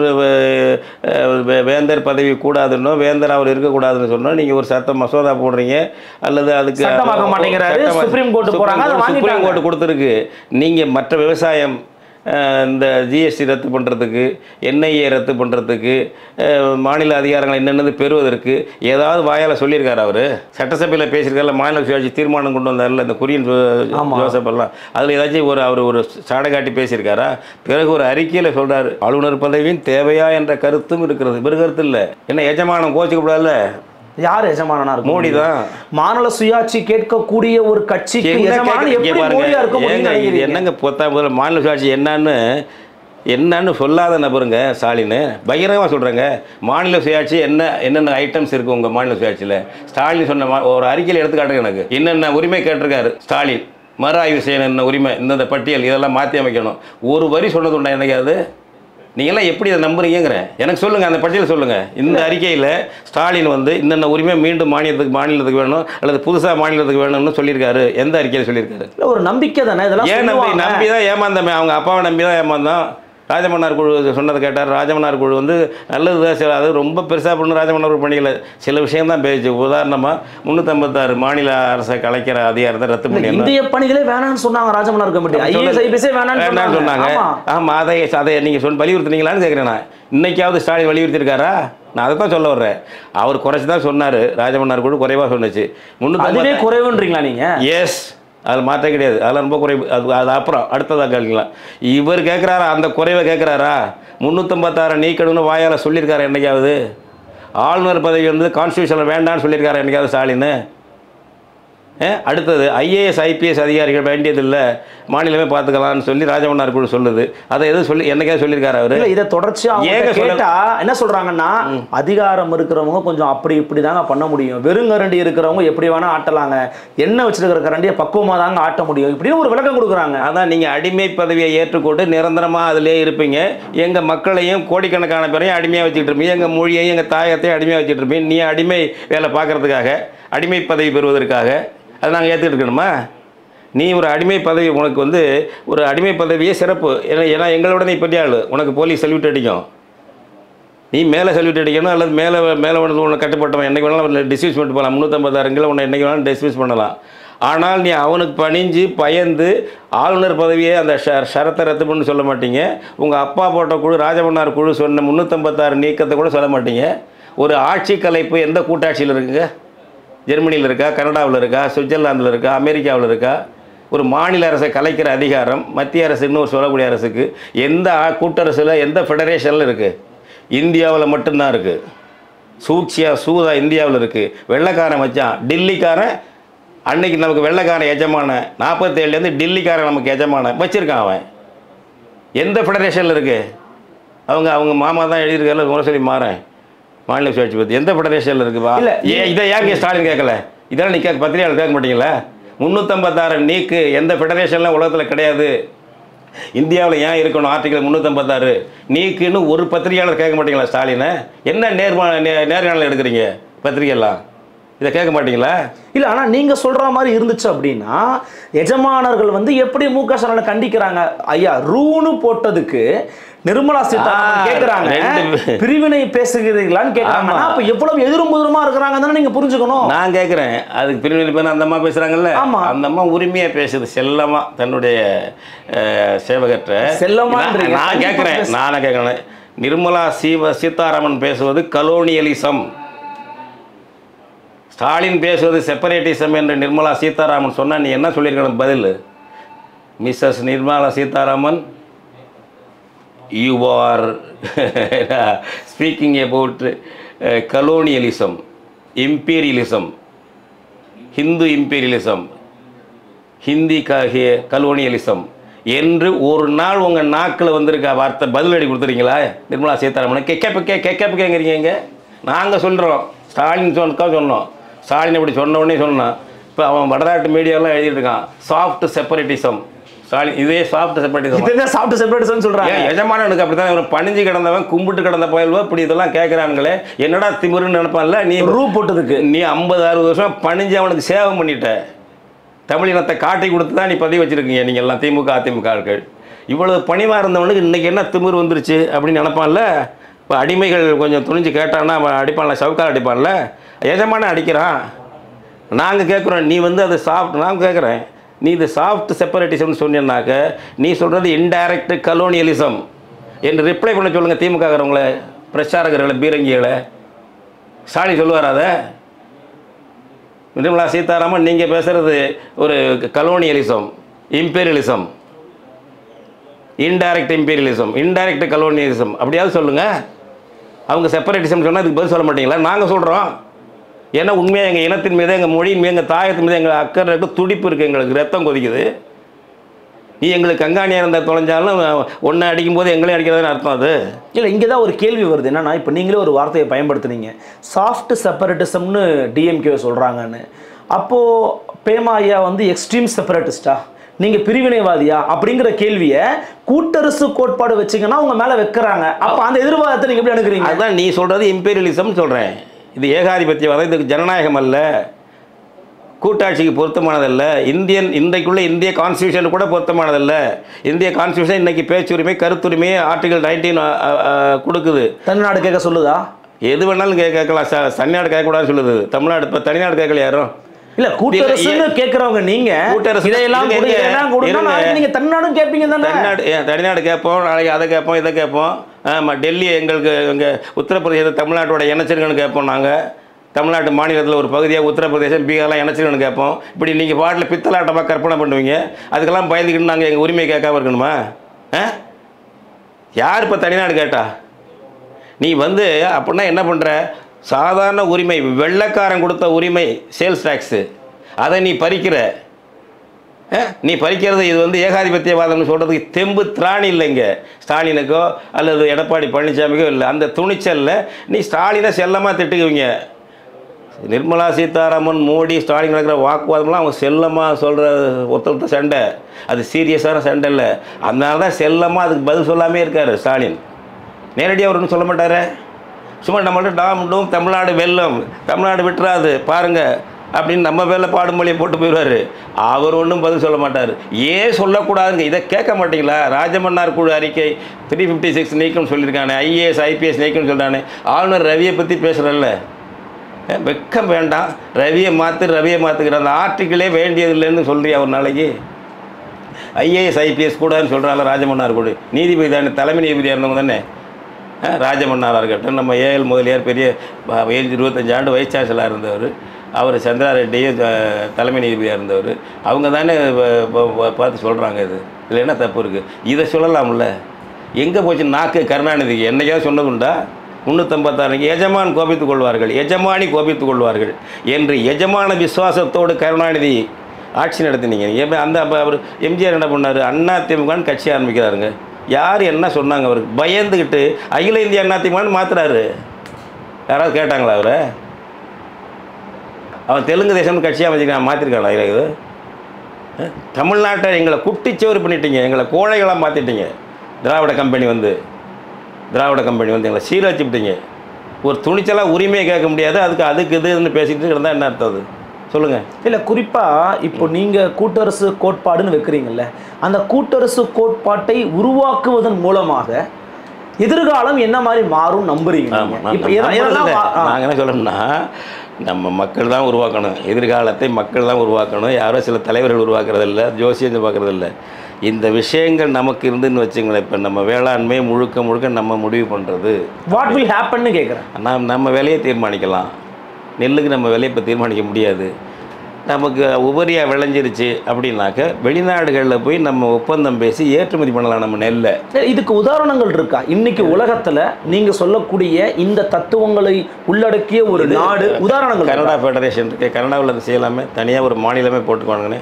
வேந்தர் பதவி கூடாதுன்னோ வேந்தர் அவர் இருக்கக்கூடாதுன்னு சொன்னால் நீங்கள் ஒரு சட்ட மசோதா போடுறீங்க, அல்லது அதுக்கு சுப்ரீம் கோர்ட் கொடுத்துருக்கு. நீங்கள் மற்ற விவசாயம், இந்த ஜிஎஸ்டி ரத்து பண்ணுறதுக்கு, என்ஐஏ ரத்து பண்ணுறதுக்கு, மாநில அதிகாரங்கள் என்னென்னது பெறுவதற்கு ஏதாவது வாயால் சொல்லியிருக்காரு அவர்? சட்டசபையில் பேசியிருக்காருல, மாநில சுயாட்சி தீர்மானம் கொண்டு வந்தார்ல இந்த குரியன் ஜோசப் எல்லாம், அதில் ஏதாச்சும் அவர் ஒரு சாடை காட்டி பேசியிருக்காரா? பிறகு ஒரு அறிக்கையில் சொல்கிறார், ஆளுநர் பதவியின் தேவையா என்ற கருத்தும் இருக்கிறது. வேறு கருத்து இல்லை. என்ன எஜமானம் கோச்சிக்கப்படாதுல்ல? யார் எஜமானனா இருக்கு? மோடி தான். மாநில சுயாட்சி கேட்கக்கூடிய ஒரு கட்சிக்கு என்னங்க பொத்தாம் மாநில சுயாட்சி என்னன்னு சொல்லாத நபருங்க ஸ்டாலின். பகிரங்கமாக சொல்கிறேங்க, மாநில சுயாட்சி என்னென்ன ஐட்டம்ஸ் இருக்குது உங்கள் மாநில சுயாட்சியில்? ஸ்டாலின் சொன்ன ஒரு அறிக்கையில் எடுத்துக்காட்டுங்க எனக்கு. என்னென்ன உரிமை கேட்டிருக்காரு ஸ்டாலின்? மறு ஆய்வு செய்யணும், என்ன உரிமை, இந்த பட்டியல் இதெல்லாம் மாற்றி அமைக்கணும். ஒரு வரி சொன்னது உண்டா என்னைக்காவது? நீங்களாம் எப்படி அதை நம்புறீங்கிறேன் எனக்கு சொல்லுங்கள், அந்த பட்டியலை சொல்லுங்கள். இந்த அறிக்கையில் ஸ்டாலின் வந்து இன்னென்ன உரிமை மீண்டும் மாநிலத்துக்கு வேணும் அல்லது புதுசாக மாநிலத்துக்கு வேணும்னு சொல்லியிருக்காரு. எந்த அறிக்கையில் சொல்லியிருக்காரு? இல்லை, ஒரு நம்பிக்கை தானே இதெல்லாம். ஏன் நம்பி தான் ஏமாந்தமே, அவங்க அப்பாவை நம்பி தான் ஏமாந்தோம். ராஜமன்னார் குழு சொன்னதை கேட்டார். ராஜமன்னார் குழு வந்து நல்லது தான், அது ரொம்ப பெருசாக பண்ணு ராஜமன்னார் குழு பண்ணிக்கல, சில விஷயம் தான் பேச்சு. உதாரணமாக 356 மாநில அரசை கலைக்கிற அதிகாரத்தை ரத்து பண்ணி இந்திய பணிகளே வேணாம்னு சொன்னாங்க ராஜமன்னார் கமிட்டி. வேணாம்னு சொன்னாங்க. ஆமாம், அதை நீங்கள் வலியுறுத்தினீங்களான்னு கேட்குறேன் நான். இன்னைக்காவது ஸ்டாலின் வலியுறுத்திருக்காரா? நான் அதை தான் சொல்ல வர்றேன். அவர் குறைச்சி தான் சொன்னார், ராஜமன்னார் குழு குறைவாக சொன்னிச்சு. 350 குறைவுன்றீங்களா நீங்கள்? எஸ், அதில் மாற்றம் கிடையாது. அதில் ரொம்ப குறைவு. அது அப்புறம் அடுத்ததாக கேட்கலாம். இவர் கேட்குறாரா அந்த குறைவை கேட்குறாரா? 356 நீக்கணும்னு வாயால் சொல்லியிருக்காரு என்னைக்காவது? ஆளுநர் பதவி வந்து கான்ஸ்டியூஷனில் வேண்டான்னு சொல்லியிருக்காரு என்னைக்காவது ஸ்டாலின்? அடுத்தது ஐஏஎஸ் ஐபிஎஸ் அதிகாரிகள் வேண்டியதில்லை, மாநிலமே பார்த்துக்கலாம்னு சொல்லி ராஜமன்னார் குழு சொல்லுது. அதை எதுவும் சொல்லி என்னைக்காவது சொல்லியிருக்காரு அவர்? இதை தொடர்ச்சியாக கேட்டா என்ன சொல்றாங்கன்னா, அதிகாரம் இருக்கிறவங்க கொஞ்சம் அப்படி இப்படி தாங்க பண்ண முடியும், வெறுங்கரண்டி இருக்கிறவங்க எப்படி வேணா ஆட்டலாங்க, எண்ணெய் வச்சிருக்கிற கரண்டியை பக்குவமாக தாங்க ஆட்ட முடியும், இப்படின்னு ஒரு விளக்கம் கொடுக்குறாங்க. அதான் நீங்கள் அடிமை பதவியை ஏற்றுக்கொண்டு நிரந்தரமாக அதிலே இருப்பீங்க. எங்கள் மக்களையும் கோடிக்கணக்கான பேரையும் அடிமையாக வச்சுக்கிட்டு இருப்பீங்க, எங்கள் மொழியையும் எங்கள் தாயத்தையும் அடிமையாக வச்சுட்டு இருப்பீங்க. நீ அடிமை வேலை பார்க்கறதுக்காக, அடிமை பதவி பெறுவதற்காக அதை நாங்கள் ஏற்றுக்கிட்டு இருக்கணுமா? நீ ஒரு அடிமை பதவி, உனக்கு வந்து ஒரு அடிமை பதவியே சிறப்பு. ஏன்னா எங்களோட நீ பெரிய ஆள், உனக்கு போலீஸ் சல்யூட் அடிக்கும், நீ மேலே சல்யூட் அடிக்கணும், அல்லது மேலே வந்து உன்னை கட்டுப்பட்டவன் என்றைக்கு வேணாலும் டிஸ்மிஸ் பண்ணிட்டு போகலாம். 356 உன்னை என்றைக்கு வேணாலும் டிஸ்மிஸ் பண்ணலாம். ஆனால் நீ அவனுக்கு பணிஞ்சு பயந்து ஆளுநர் பதவியே அந்த ஷரத்தை ரத்து பண்ணு சொல்ல மாட்டீங்க. உங்கள் அப்பா போட்ட குழு ராஜமன்னார் குழு சொன்ன 356 நீக்கத்தை கூட சொல்ல மாட்டீங்க. ஒரு ஆட்சி கலைப்பு எந்த கூட்டாட்சியில் இருக்குங்க? ஜெர்மனியில் இருக்கா, கனடாவில் இருக்கா, சுவிட்சர்லாந்தில் இருக்கா, அமெரிக்காவில் இருக்கா? ஒரு மாநில அரசை கலைக்கிற அதிகாரம் மத்திய அரசு இன்னொரு சொல்லக்கூடிய அரசுக்கு எந்த கூட்டரசில் எந்த ஃபெடரேஷனில் இருக்குது? இந்தியாவில் மட்டும்தான் இருக்குது. சூதா இந்தியாவில் இருக்குது. வெள்ளைக்காரன் வச்சான், டில்லிக்காரன் அன்னைக்கு நமக்கு வெள்ளைக்காரன் எஜமான 47லேருந்து டில்லிக்காரன் நமக்கு எஜமான வச்சுருக்கான். அவன் எந்த ஃபெடரேஷனில் இருக்குது? அவங்க மாமா தான் எழுதியிருக்காரு முரசொலி மாறேன் மாநில சுயாட்சி பற்றி. எந்த ஃபெடரேஷனில் இருக்குப்பா? இல்லை இதை ஏன் ஸ்டாலின் கேட்கல? இதெல்லாம் நீ பத்திரிகையாளர் கேட்க மாட்டீங்களா? 356 நீக்கு எந்த ஃபெடரேஷன்லாம் உலகத்தில் கிடையாது, இந்தியாவில் ஏன் இருக்கணும் ஆர்டிகல் 356 நீக்குன்னு ஒரு பத்திரிகையாளர் கேட்க மாட்டீங்களா ஸ்டாலினை? என்ன நேர்காணல் எடுக்கிறீங்க பத்திரிகைலாம்? இதை கேட்க மாட்டீங்களா? இல்லை, ஆனால் நீங்கள் சொல்கிற மாதிரி இருந்துச்சு அப்படின்னா எஜமானர்கள் வந்து எப்படி முக ஸ்டாலினை கண்டிக்கிறாங்க? ஐயா ரூனு போட்டதுக்கு நிர்மலா சீதாராமன் கேட்குறாங்க, பிரிவினை பேசுகிறீங்களான்னு கேட்குறாங்க. அப்போ எவ்வளவு எதிரும் புதிருமா இருக்கிறாங்க தானே நீங்கள் புரிஞ்சுக்கணும். நான் கேட்குறேன், அதுக்கு பிரிவினை பேர் அந்த அம்மா பேசுகிறாங்கல்ல, அந்த அம்மா உரிமையாக பேசுது செல்லமாக தன்னுடைய சேவகற்ற செல்லமா. நான் கேட்குறேன் நிர்மலா சீதாராமன் பேசுவது கலோனியலிசம், ஸ்டாலின் பேசுவது செப்பரேட்டிசம் என்று நிர்மலா சீதாராமன் சொன்னால் நீ என்ன சொல்லியிருக்கணும் பதில்? Mrs Nirmala Sitharaman, you are speaking about colonialism, imperialism, Hindu imperialism, Hindi colonialism என்று ஒரு நாள் உங்கள் நாக்கில் வந்திருக்க வார்த்தை பதிலடி கொடுத்துறீங்களா நிர்மலா சீதாராமன்? கேட்குறீங்க. நாங்கள் சொல்கிறோம், ஸ்டாலின் சொன்னோம், ஸ்டாலின் இப்படி சொன்ன உடனே சொன்னான். இப்போ அவன் வடநாட்டு மீடியாலாம் எழுதிட்டு இருக்கான் சாஃப்ட் செப்பரேட்டிசம். ஸ்டாலின் இதே சாஃப்ட் செப்பரேட்டிசம் சொல்கிறாங்க. எஜமானனுக்கு அப்படி தான் பணிஞ்சு கிடந்தவன் கும்பிட்டு கிடந்த போயில்வோ இப்படி இதெல்லாம் கேட்குறாங்களே, என்னடா திமிருன்னு நினைப்பான்ல. நீ ரூ போட்டதுக்கு நீ 50-60 வருஷம் பணிஞ்சு அவனுக்கு சேவை பண்ணிட்ட, தமிழினத்தை காட்டி கொடுத்து தான் நீ பதிவு வச்சுருக்கீங்க நீங்கள் எல்லாம் திமுக அதிமுக ஆட்கள். இவ்வளவு பணிவாக இருந்தவனுக்கு இன்றைக்கி என்ன திமிர் வந்துருச்சு அப்படின்னு நினைப்பான்ல. இப்போ அடிமைகள் கொஞ்சம் துணிஞ்சு கேட்டான்னா அவன் அடிப்பான்ல, சவுக்கால் அடிப்பான்ல, எஜமான அடிக்கிறான். நாங்கள் கேட்குறோம், நீ வந்து அது சாஃப்ட், நான் கேட்குறேன், நீ இது சாஃப்ட் செப்பரேட்டிசம்னு சொன்னீங்கன்னாக்க நீ சொல்கிறது இன்டைரக்ட் கலோனியலிசம் என்று ரிப்ளை பண்ண சொல்லுங்கள் திமுகங்கிறவங்கள, பிரச்சாரகர்களை, பீரங்கிகளை. ஸ்டாலின் சொல்லுவார் அதை? நிர்மலா சீதாராமன் நீங்கள் பேசுகிறது ஒரு colonialism, imperialism, indirect imperialism, indirect colonialism அப்படியாவது சொல்லுங்கள். அவங்க செப்பரேட்டிசம் சொன்னால் அதுக்கு பதில் சொல்ல மாட்டீங்களா? நாங்கள் சொல்கிறோம். ஏன்னா உண்மையாக எங்கள் இனத்தின் மீது, எங்கள் மொழியின் மீது, எங்கள் தாயத்தின் மீது எங்கள் அக்கறை இருக்குது, துடிப்பு இருக்குது, எங்களுக்கு ரத்தம் கொதிக்குது. நீ எங்களுக்கு கங்காணியாக இருந்தால் தொலைஞ்சாலும் ஒன்றை அடிக்கும்போது எங்களே அடிக்கிறதுன்னு அர்த்தம். அது இல்லை, இங்கே தான் ஒரு கேள்வி வருது. என்னன்னா, இப்போ நீங்களே ஒரு வார்த்தையை பயன்படுத்துனீங்க, சாஃப்ட் செப்பரேட்டிசம்னு டிஎம்கே சொல்கிறாங்கன்னு. அப்போது பேமா ஐயா வந்து எக்ஸ்ட்ரீம் செப்பரேட்டிஸ்டா, நீங்கள் பிரிவினைவாதியா அப்படிங்கிற கேள்வியை கூட்டரசு கோட்பாடு வச்சிங்கன்னா உங்கள் மேலே வைக்கிறாங்க. அப்போ அந்த எதிர்வாதத்தை நீங்கள் எப்படி அணுகிறீங்க? அதுதான் நீ சொல்கிறது இம்பீரியலிசம் சொல்கிறேன். இது ஏகாதிபத்தியவாதம், இதுக்கு ஜனநாயகம் அல்ல, கூட்டாட்சிக்கு பொருத்தமானதல்ல, இன்றைக்குள்ள இந்திய கான்ஸ்டியூஷன் கூட பொருத்தமானதல்ல. இந்திய கான்ஸ்டியூஷன் இன்னைக்கு பேச்சுரிமை, கருத்துரிமை ஆர்டிகல் 19 கொடுக்குது. தமிழ்நாடு கேட்க சொல்லுதா? எது வேணாலும் கேட்கலாம், தனிநாடு கேட்கக்கூடாதுன்னு சொல்லுது. தமிழ்நாடு இப்போ தனிநாடு கேட்கல யாரும். இல்ல, கூட்டரசுன்னு கேட்குறவங்க நீங்க இதெல்லாம் நீங்க தனிநாடும் கேட்பீங்க தானே? தனிநாடு கேட்போம், நாளைக்கு அதை கேட்போம், இதை கேட்போம். ஆமாம், டெல்லி எங்களுக்கு எங்கள் உத்தரப்பிரதேச தமிழ்நாட்டோட இணைச்சிருக்கன்னு கேட்போம். நாங்கள் தமிழ்நாட்டு மாநிலத்தில் ஒரு பகுதியாக உத்தரப்பிரதேசம் பீகார்லாம் இணைச்சிக்கணும்னு கேட்போம். இப்படி நீங்கள் பாட்டில் பித்தலாட்டமாக கற்பனை பண்ணுவீங்க. அதுக்கெல்லாம் பயந்துக்கிட்டு நாங்கள் எங்கள் உரிமையை கேட்காம இருக்கணுமா? யார் இப்போ தனிநாடு கேட்டா? நீ அப்படின்னா என்ன பண்ணுற? சாதாரண உரிமை, வெள்ளைக்காரன் கொடுத்த உரிமை, சேல்ஸ் டேக்ஸு, அதை நீ பறிக்கிற. நீ பறிக்கிறது இது ஏகாதிபத்தியவாதம்னு சொல்கிறதுக்கு தெம்பு திராணி இல்லைங்க ஸ்டாலினுக்கோ அல்லது எடப்பாடி பழனிசாமிக்கோ இல்லை. அந்த துணிச்சலில் நீ ஸ்டாலினை செல்லமாக திட்டுக்குவீங்க. நிர்மலா சீதாராமன், மோடி, ஸ்டாலின் நடக்கிற வாக்குவாதம்லாம் அவங்க செல்லமாக சொல்கிற ஒருத்த சண்டை. அது சீரியஸான சண்டை இல்லை. அதனால தான் செல்லமாக அதுக்கு பதில் சொல்லாமே இருக்கார் ஸ்டாலின். நேரடியாக அவர் ஒன்றும் சொல்ல மாட்டார். சும்மா நம்மள்ட்ட டாம் டூம் தமிழ்நாடு வெல்லம், தமிழ்நாடு விட்டுறாது பாருங்கள் அப்படின்னு நம்ம வேலை பாடுமொழியை போட்டு போயிடுவார். அவர் ஒன்றும் பதில் சொல்ல மாட்டார். ஏன் சொல்லக்கூடாதுங்க? இதை கேட்க மாட்டிங்களா? ராஜமன்னார் குழு அறிக்கை 356 நீக்கம்னு சொல்லியிருக்கானே, IAS IPS நீக்கம்னு சொல்கிறானே, ஆளுநர் ரவியை பற்றி பேசுகிறல்ல, வெக்கம் வேண்டாம். ரவியை மாற்றுக்கிற அந்த ஆர்டிக்கிளே வேண்டியதில்லைன்னு சொல்கிறியா ஒரு நாளைக்கு? IAS IPS கூடாதுன்னு சொல்கிறாங்க ராஜமன்னார் குழு. நீதிபதி தானே, தலைமை நீதிபதியாக இருந்தவங்க தானே ராஜமன்னாராக இருக்கட்டும். நம்ம AL முதலியார் பெரிய 25 ஆண்டு வைஸ் சான்சலராக இருந்தவர். அவர் சந்திரா ரெட்டியும் தலைமை நீதிபதியாக இருந்தவர். அவங்க தானே பார்த்து சொல்கிறாங்க. இதில் என்ன தப்பு இருக்குது? இதை சொல்லலாம்ல. எங்கே போச்சு நாக்கு கருணாநிதிக்கு? என்னைக்காவது சொன்னதுண்டா? 356 எஜமான் கோபித்துக் கொள்வார்கள், எஜமானி கோபித்துக் கொள்வார்கள் என்று எஜமான விசுவாசத்தோடு கருணாநிதி ஆட்சி நடத்தினீங்க. அந்த அவர் எம்ஜிஆர் என்ன பண்ணார்? அதிமுகன்னு கட்சி ஆரம்பிக்கிறாருங்க. யார் என்ன சொன்னாங்க? அவருக்கு பயந்துக்கிட்டு அகில இந்திய அதிமுகன்னு மாற்றுறாரு. யாராவது கேட்டாங்களா அவரை? அவன் தெலுங்கு தேசம்னு கட்சியாக வச்சுருக்கான், மாற்றிருக்கானா? இது தமிழ்நாட்டை எங்களை குட்டிச்சோறு பண்ணிட்டீங்க, எங்களை கோழைகளாக மாற்றிட்டீங்க. திராவிட கம்பெனி எங்களை சீரழிச்சுட்டீங்க. ஒரு துணிச்சலாக உரிமையை கேட்க முடியாது. அதுக்கு இதுன்னு பேசிக்கிட்டு இருந்தால் என்ன அர்த்தம்? அது சொல்லுங்கள். இல்லை, குறிப்பாக இப்போ நீங்கள் கூட்டரசு கோட்பாடுன்னு வைக்கிறீங்கல்ல, அந்த கூட்டரசு கோட்பாட்டை உருவாக்குவதன் மூலமாக எதிர்காலம் என்ன மாதிரி மாறும் நம்புறீங்க? இப்போ நாங்கள் என்ன சொல்லணும்னா, நம்ம மக்கள் தான் உருவாக்கணும். எதிர்காலத்தை மக்கள் தான் உருவாக்கணும். யாரோ சில தலைவர்கள் உருவாக்குறதில்ல, ஜோசியம் பார்க்குறதில்ல. இந்த விஷயங்கள் நமக்கு இருந்துன்னு வச்சுங்களேன். இப்போ நம்ம வேளாண்மை முழுக்க நம்ம முடிவு பண்ணுறது. வாட் வில் ஹேப்பன்னு கேட்குறேன். நம்ம விலையை தீர்மானிக்கலாம். நெல்லுக்கு நம்ம விலையை இப்போ தீர்மானிக்க முடியாது. நமக்கு உபரியாக விளைஞ்சிருச்சு அப்படின்னாக்க வெளிநாடுகளில் போய் நம்ம ஒப்பந்தம் பேசி ஏற்றுமதி பண்ணலாம் நம்ம நெல்லை. இதுக்கு உதாரணங்கள் இருக்கா? இன்னைக்கு உலகத்தில் நீங்கள் சொல்லக்கூடிய இந்த தத்துவங்களை உள்ளடக்கிய ஒரு நாடு உதாரணங்கள்? கனடா ஃபெடரேஷன் இருக்குது. கனடாவில் அதை செய்யலாமே, தனியாக ஒரு மாநிலமே போட்டுக்குவானுங்கண்ணே.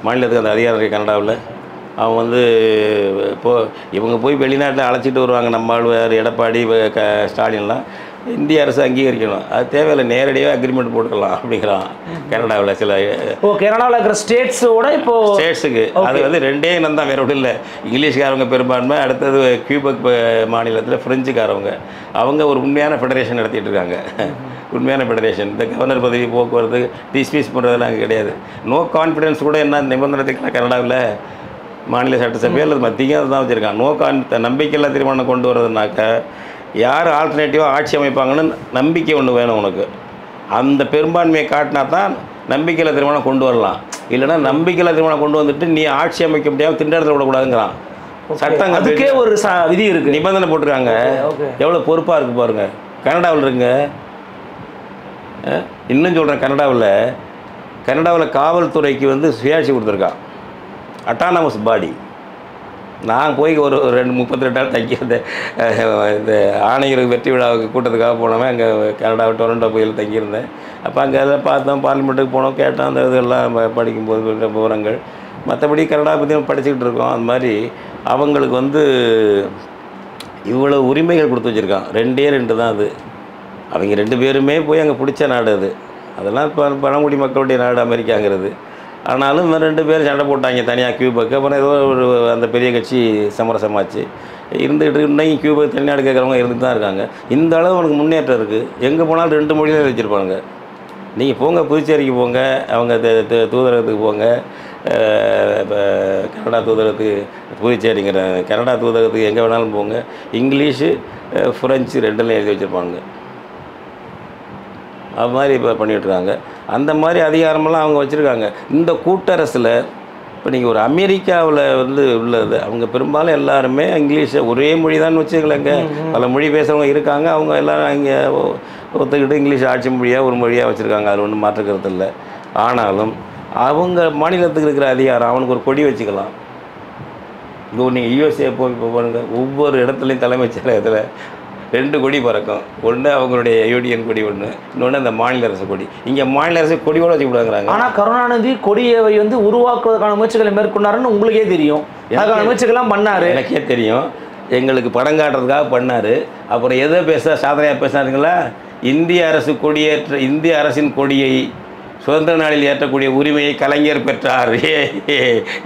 மாநிலத்துக்கு அந்த அதிகாரம் இருக்குது கனடாவில். அவன் இவங்க போய் வெளிநாட்டில் அழைச்சிட்டு வருவாங்க. நம்ம ஆழ்வார், எடப்பாடி, ஸ்டாலின்லாம். இந்திய அரசு அங்கீகரிக்கணும். அது தேவையில்லை, நேரடியாக அக்ரிமெண்ட் போட்டுக்கலாம் அப்படிங்கிறான் கனடாவில். சில கனடாவில் இருக்கிற ஸ்டேட்ஸுக்கு அது 2 இனம் தான், வேறு ஒன்றும் இல்லை. இங்கிலீஷ்காரவங்க பெரும்பான்மை, அடுத்தது கியூபெக் மாநிலத்தில் ஃப்ரெஞ்சுக்காரவங்க. அவங்க ஒரு உண்மையான ஃபெடரேஷன் நடத்திட்டு இருக்காங்க. உண்மையான ஃபெடரேஷன். இந்த கவர்னர் பதவி போக்குவரத்து டிஸ்மிஸ் பண்ணுறதுலாம் அங்கே கிடையாது. நோ கான்ஃபிடன்ஸ் கூட என்ன நிபந்தனை கனடாவில் மாநில சட்டசபையில் அல்லது மத்திய தான் வச்சுருக்காங்க. நம்பிக்கையில்லா தீர்மானம் கொண்டு வரதுனாக்க யார் ஆல்டர்னேட்டிவாக ஆட்சி அமைப்பாங்கன்னு நம்பிக்கை ஒன்று வேணும் உனக்கு. அந்த பெரும்பான்மையை காட்டினா தான் நம்பிக்கையில்லா தீர்மானம் கொண்டு வரலாம். இல்லைன்னா நம்பிக்கையில்லா தீர்மானம் கொண்டு வந்துட்டு நீ ஆட்சி அமைக்க முடியாமல் திண்டாடத்தில் விடக்கூடாதுங்கிறான் சட்டம். அதுக்கே ஒரு விதி இருக்குது, நிபந்தனை போட்டிருக்காங்க. எவ்வளோ பொறுப்பாக இருக்குது பாருங்கள். கனடாவில் இருக்குங்க. இன்னும் சொல்கிறேன், கனடாவில் காவல்துறைக்கு சுயாட்சி கொடுத்துருக்கான். அட்டானமஸ் பாடி. நான் போய் ஒரு 32 நாள் தங்கியிருந்தேன். இந்த ஆணையர் வெற்றி விழாவுக்கு கூட்டத்துக்காக போனவன் அங்கே கனடாவில் டொரண்டோ போயில் தங்கியிருந்தேன். அப்போ அங்கே எல்லாம் பார்த்தோம், பார்லிமெண்ட்டுக்கு போனோம், கேட்டோம். அந்த இதெல்லாம் படிக்கும்போது விவரங்கள். மற்றபடி கனடா பற்றி படிச்சுக்கிட்டு இருக்கோம். அந்த மாதிரி அவங்களுக்கு இவ்வளோ உரிமைகள் கொடுத்து வச்சுருக்கான். 2 தான் அது. அவங்க 2 பேருமே போய் அங்கே பிடிச்ச நாடு அது. அதெல்லாம் பழங்குடி மக்களுடைய நாடு அமெரிக்காங்கிறது. ஆனாலும் 2 பேரும் சண்டை போட்டாங்க தனியாக கியூபெக்கு. அப்புறம் ஏதோ ஒரு அந்த பெரிய கட்சி சமரசமாச்சு இருந்துகிட்டு. இன்னைக்கு கியூபெக் தனிநாடு கேட்குறவங்க இருந்துட்டு தான் இருக்காங்க. இந்த அளவு அவனுக்கு முன்னேற்றம் இருக்குது. எங்கே போனாலும் 2 மொழியில் வச்சுருப்பாங்க. நீங்கள் போங்க, புதுச்சேரிக்கு போங்க, அவங்க தூதரகத்துக்கு போங்க, கனடா தூதரகத்துக்கு, புதுச்சேரிங்கிற கனடா தூதரகத்துக்கு எங்கே வேணாலும் போங்க, இங்கிலீஷு ஃப்ரெஞ்சு 2லையும் எழுதி வச்சுருப்பாங்க. அது மாதிரி இப்போ பண்ணிகிட்ருக்காங்க. அந்த மாதிரி அதிகாரமெல்லாம் அவங்க வச்சுருக்காங்க. இந்த கூட்டரசில் இப்போ நீங்கள் ஒரு அமெரிக்காவில் வந்து உள்ளது அவங்க பெரும்பாலும் எல்லாருமே இங்கிலீஷை ஒரே மொழி தான் வச்சுக்கலங்க. பல மொழி பேசுகிறவங்க இருக்காங்க. அவங்க எல்லோரும் இங்கே ஒத்துக்கிட்டு இங்கிலீஷ் ஆட்சி மொழியாக ஒரு மொழியாக வச்சுருக்காங்க. அது ஒன்றும் மாற்றுக்கிறது இல்லை. ஆனாலும் அவங்க மாநிலத்துக்கு இருக்கிற அதிகாரம் அவனுக்கு ஒரு கொடி வச்சுக்கலாம். இப்போ நீங்கள் யூஎஸ்ஏ போய் பாருங்க, ஒவ்வொரு இடத்துலையும் தலைமைச் செயலகத்தில் 2 கொடி பறக்கும். ஒன்று அவங்களுடைய யூனியன் கொடி, ஒன்று இன்னொன்று அந்த மாநில அரசு கொடி. இங்கே மாநில அரசு கொடியோடு வச்சுக்கூடாங்கிறாங்க. ஆனால் கருணாநிதி கொடியை வந்து உருவாக்குவதற்கான முயற்சிகளை மேற்கொண்டாருன்னு உங்களுக்கே தெரியும். அதுக்கான முயற்சிகள்லாம் பண்ணார். எனக்கே தெரியும். எங்களுக்கு படம் காட்டுறதுக்காக பண்ணார். அப்புறம் எதை சாதனையாக பேசுனாருங்களா? இந்திய அரசு கொடியேற்ற இந்திய அரசின் கொடியை சுதந்திர நாளில் ஏற்றக்கூடிய உரிமையை கலைஞர் பெற்றார்.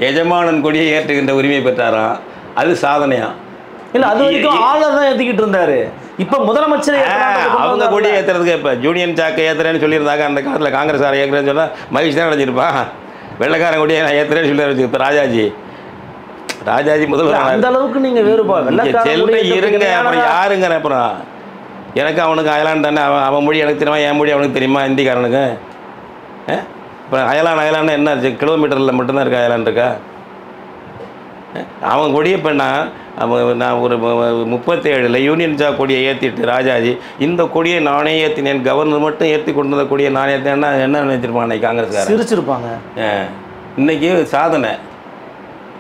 எஜமானன் கொடியை ஏற்றுகின்ற உரிமையை பெற்றாராம். அது சாதனையா? இல்லை, அது வரைக்கும் ஆளுநர் தான் ஏற்றிக்கிட்டு இருந்தார். இப்போ முதலமைச்சர் அவங்க கொடியை ஏற்றுறதுக்கு இப்போ ஜூனியன் சாக்கை ஏற்றுறேன்னு சொல்லியிருந்தாங்க. அந்த காலத்தில் காங்கிரஸ் ஏற்கிறேன்னு சொன்னால் மகிழ்ச்சி தான் நினைச்சிருப்பான். வெள்ளைக்காரன் கொடியை நான் ஏற்றுறேன்னு சொல்லி இப்போ ராஜாஜி முதல்வர். அந்த அளவுக்கு நீங்கள் வேறுபாடு செல்ல இருங்க. அப்புறம் யாருங்க? அப்புறம் எனக்கு அவனுக்கு அயலான் தானே. அவன் மொழி எனக்கு தெரியுமா, என் மொழி அவனுக்கு தெரியுமா? இந்திக்காரனுக்கு இப்போ அயலான் என்ன கிலோமீட்டரில் மட்டும்தான் இருக்கா? அயலான் இருக்கா? அவன் கொடியை இப்போ நான் ஒரு 37 யூனியன் ஜாக் கொடியை ஏற்றிட்டு ராஜாஜி இந்த கொடியை நானே ஏற்றினேன், கவர்னர் மட்டும் ஏற்றி கொண்டு வந்த கொடியை நானே ஏற்றினேன்னா என்ன நினைச்சிருப்பாங்க? அன்றைக்கி காங்கிரஸ்காரர் சிரிச்சிருப்பாங்க. இன்றைக்கி சாதனை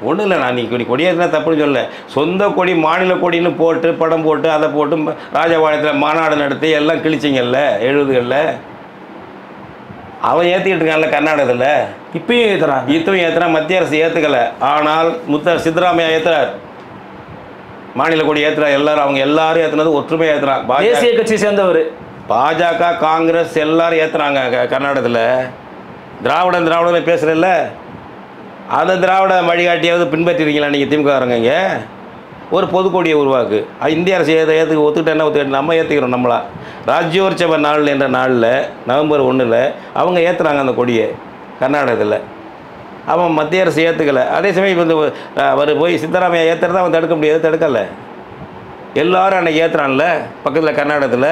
ஒன்றும் இல்லை. நான் நீ கொடி ஏற்றினா தப்புன்னு சொல்லலை. சொந்த கொடி மாநில கொடின்னு போட்டு படம் போட்டு அதை போட்டு ராஜபாளையத்தில் மாநாடு நடத்தி எல்லாம் கிழிச்சிங்கல்ல 70களில். அவன் ஏற்றிக்கிட்டு இருக்கான்ல கர்நாடகத்தில். இப்பயும் ஏற்றுறான். மத்திய அரசு ஏற்றுக்கலை. ஆனால் சித்தராமையா ஏற்றுறார். மாநில கொடி ஏற்றுறார். அவங்க எல்லாரும் ஏற்றுனது ஒற்றுமையாக ஏற்றுறான். தேசிய கட்சி சேர்ந்தவர். பாஜக காங்கிரஸ் எல்லாரும் ஏற்றுறாங்க கர்நாடகத்தில். திராவிடம் பேசுகிறல்ல, அந்த திராவிட வழிகாட்டியாவது பின்பற்றிருக்கீங்களா நீங்கள்? திமுககாரங்க இங்கே ஒரு பொதுக்கொடியை உருவாக்கு. இந்திய அரசு ஒத்துக்கிட்டேன்னா நம்ம ஏற்றுக்கிறோம். நம்மளா ராஜ்யோற்சவ நாள் என்ற நாளில் நவம்பர் 1 அவங்க ஏற்றுறாங்க அந்த கொடியை கர்நாடகத்தில். அவன் மத்திய அரசு ஏற்றுக்கலை. அதே சமயம் இப்போ அவர் போய் சித்தராமையா ஏற்றுறதா அவன் தடுக்க முடியாது. தடுக்கலை. எல்லோரும் அன்றைக்கி ஏற்றுறான்ல பக்கத்தில் கர்நாடகத்தில்.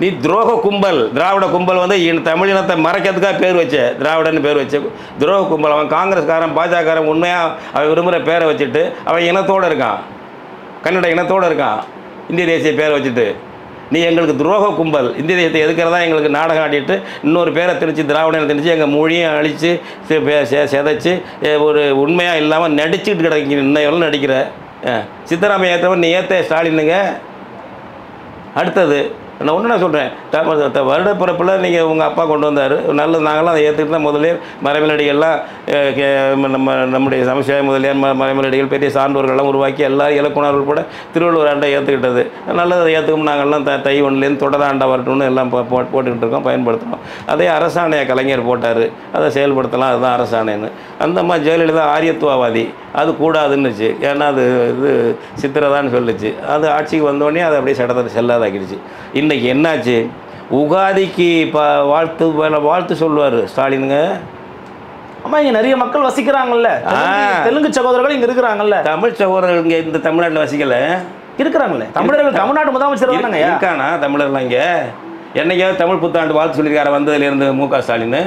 நீ துரோக கும்பல், திராவிட கும்பல் வந்து தமிழினத்தை மறைக்கிறதுக்காக பேர் வச்ச திராவிடன்னு பேர் வச்ச துரோக கும்பல். அவன் காங்கிரஸ்காரன் பாஜகக்காரன் உண்மையாக அவன் விரும்புகிற பேரை வச்சுட்டு அவன் இனத்தோடு இருக்கான். கன்னட இனத்தோடு இருக்கான். இந்திய தேசிய பேரை வச்சுட்டு நீ எங்களுக்கு துரோக கும்பல், இந்திய தேசத்தை எதுக்கிறதா எங்களுக்கு நாடகம் ஆடிட்டு இன்னொரு பேரை திணிச்சு திராவிடம் திணிச்சு எங்கள் மொழியை அழித்து செதைச்சு ஒரு உண்மையாக இல்லாமல் நடிச்சுக்கிட்டு கிடைக்கிற இன்னும் நடிக்கிற சித்தராமையா ஏற்றவன் நீ ஏற்ற ஸ்டாலினுங்க. அடுத்தது நான் ஒன்று சொல்கிறேன். வருடப்பிறப்பில் நீங்கள் உங்கள் அப்பா கொண்டு வந்தார், நல்லது. நாங்களாம் அதை ஏற்றுக்கிட்டு தான் முதலே மறைமலடிகள்லாம் நம்முடைய சமஸ்தாய முதலியார் மறைமலடிகள் பெரிய சான்றோர்கள்லாம் உருவாக்கி எல்லாரும் இலக்குணர்கள் கூட திருவள்ளுவர் ஆண்டை ஏற்றுக்கிட்டது நல்லது. அதை ஏற்றுக்கும் நாங்கள்லாம் தை 1லேருந்து தொடராண்டா வரட்டும்னு எல்லாம் போட்டுக்கிட்டு இருக்கோம், பயன்படுத்துகிறோம். அதே அரசாணையை கலைஞர் போட்டார், அதை செயல்படுத்தலாம், அதுதான் அரசாணைன்னு. அந்த மாதிரி ஜெயலலிதா ஆரியத்துவவாதி, அது கூடாதுன்னுச்சு. ஏன்னா அது இது சித்திரதான்னு சொல்லிச்சு. அது ஆட்சிக்கு வந்தோடனே அதை அப்படியே சட்டத்தை செல்லாதாக்கிடுச்சு. இன்றைக்கி என்னாச்சு? உகாதிக்கு வாழ்த்து சொல்லுவார் ஸ்டாலினுங்க. ஆமாம், இங்கே நிறைய மக்கள் வசிக்கிறாங்கல்ல, தெலுங்கு சகோதரர்கள் இங்கே இருக்கிறாங்கல்ல. தமிழ் சகோதரர்கள் இங்கே இந்த தமிழ்நாட்டில் வசிக்கலை இருக்கிறாங்களே. தமிழர்கள் தமிழ்நாட்டு முதலமைச்சர் இருக்கானா? தமிழர்லாம் இங்கே என்னைக்காவது தமிழ் புத்தாண்டு வாழ்த்து சொல்லியிருக்காரு வந்ததுலேருந்து மு.க. ஸ்டாலின்?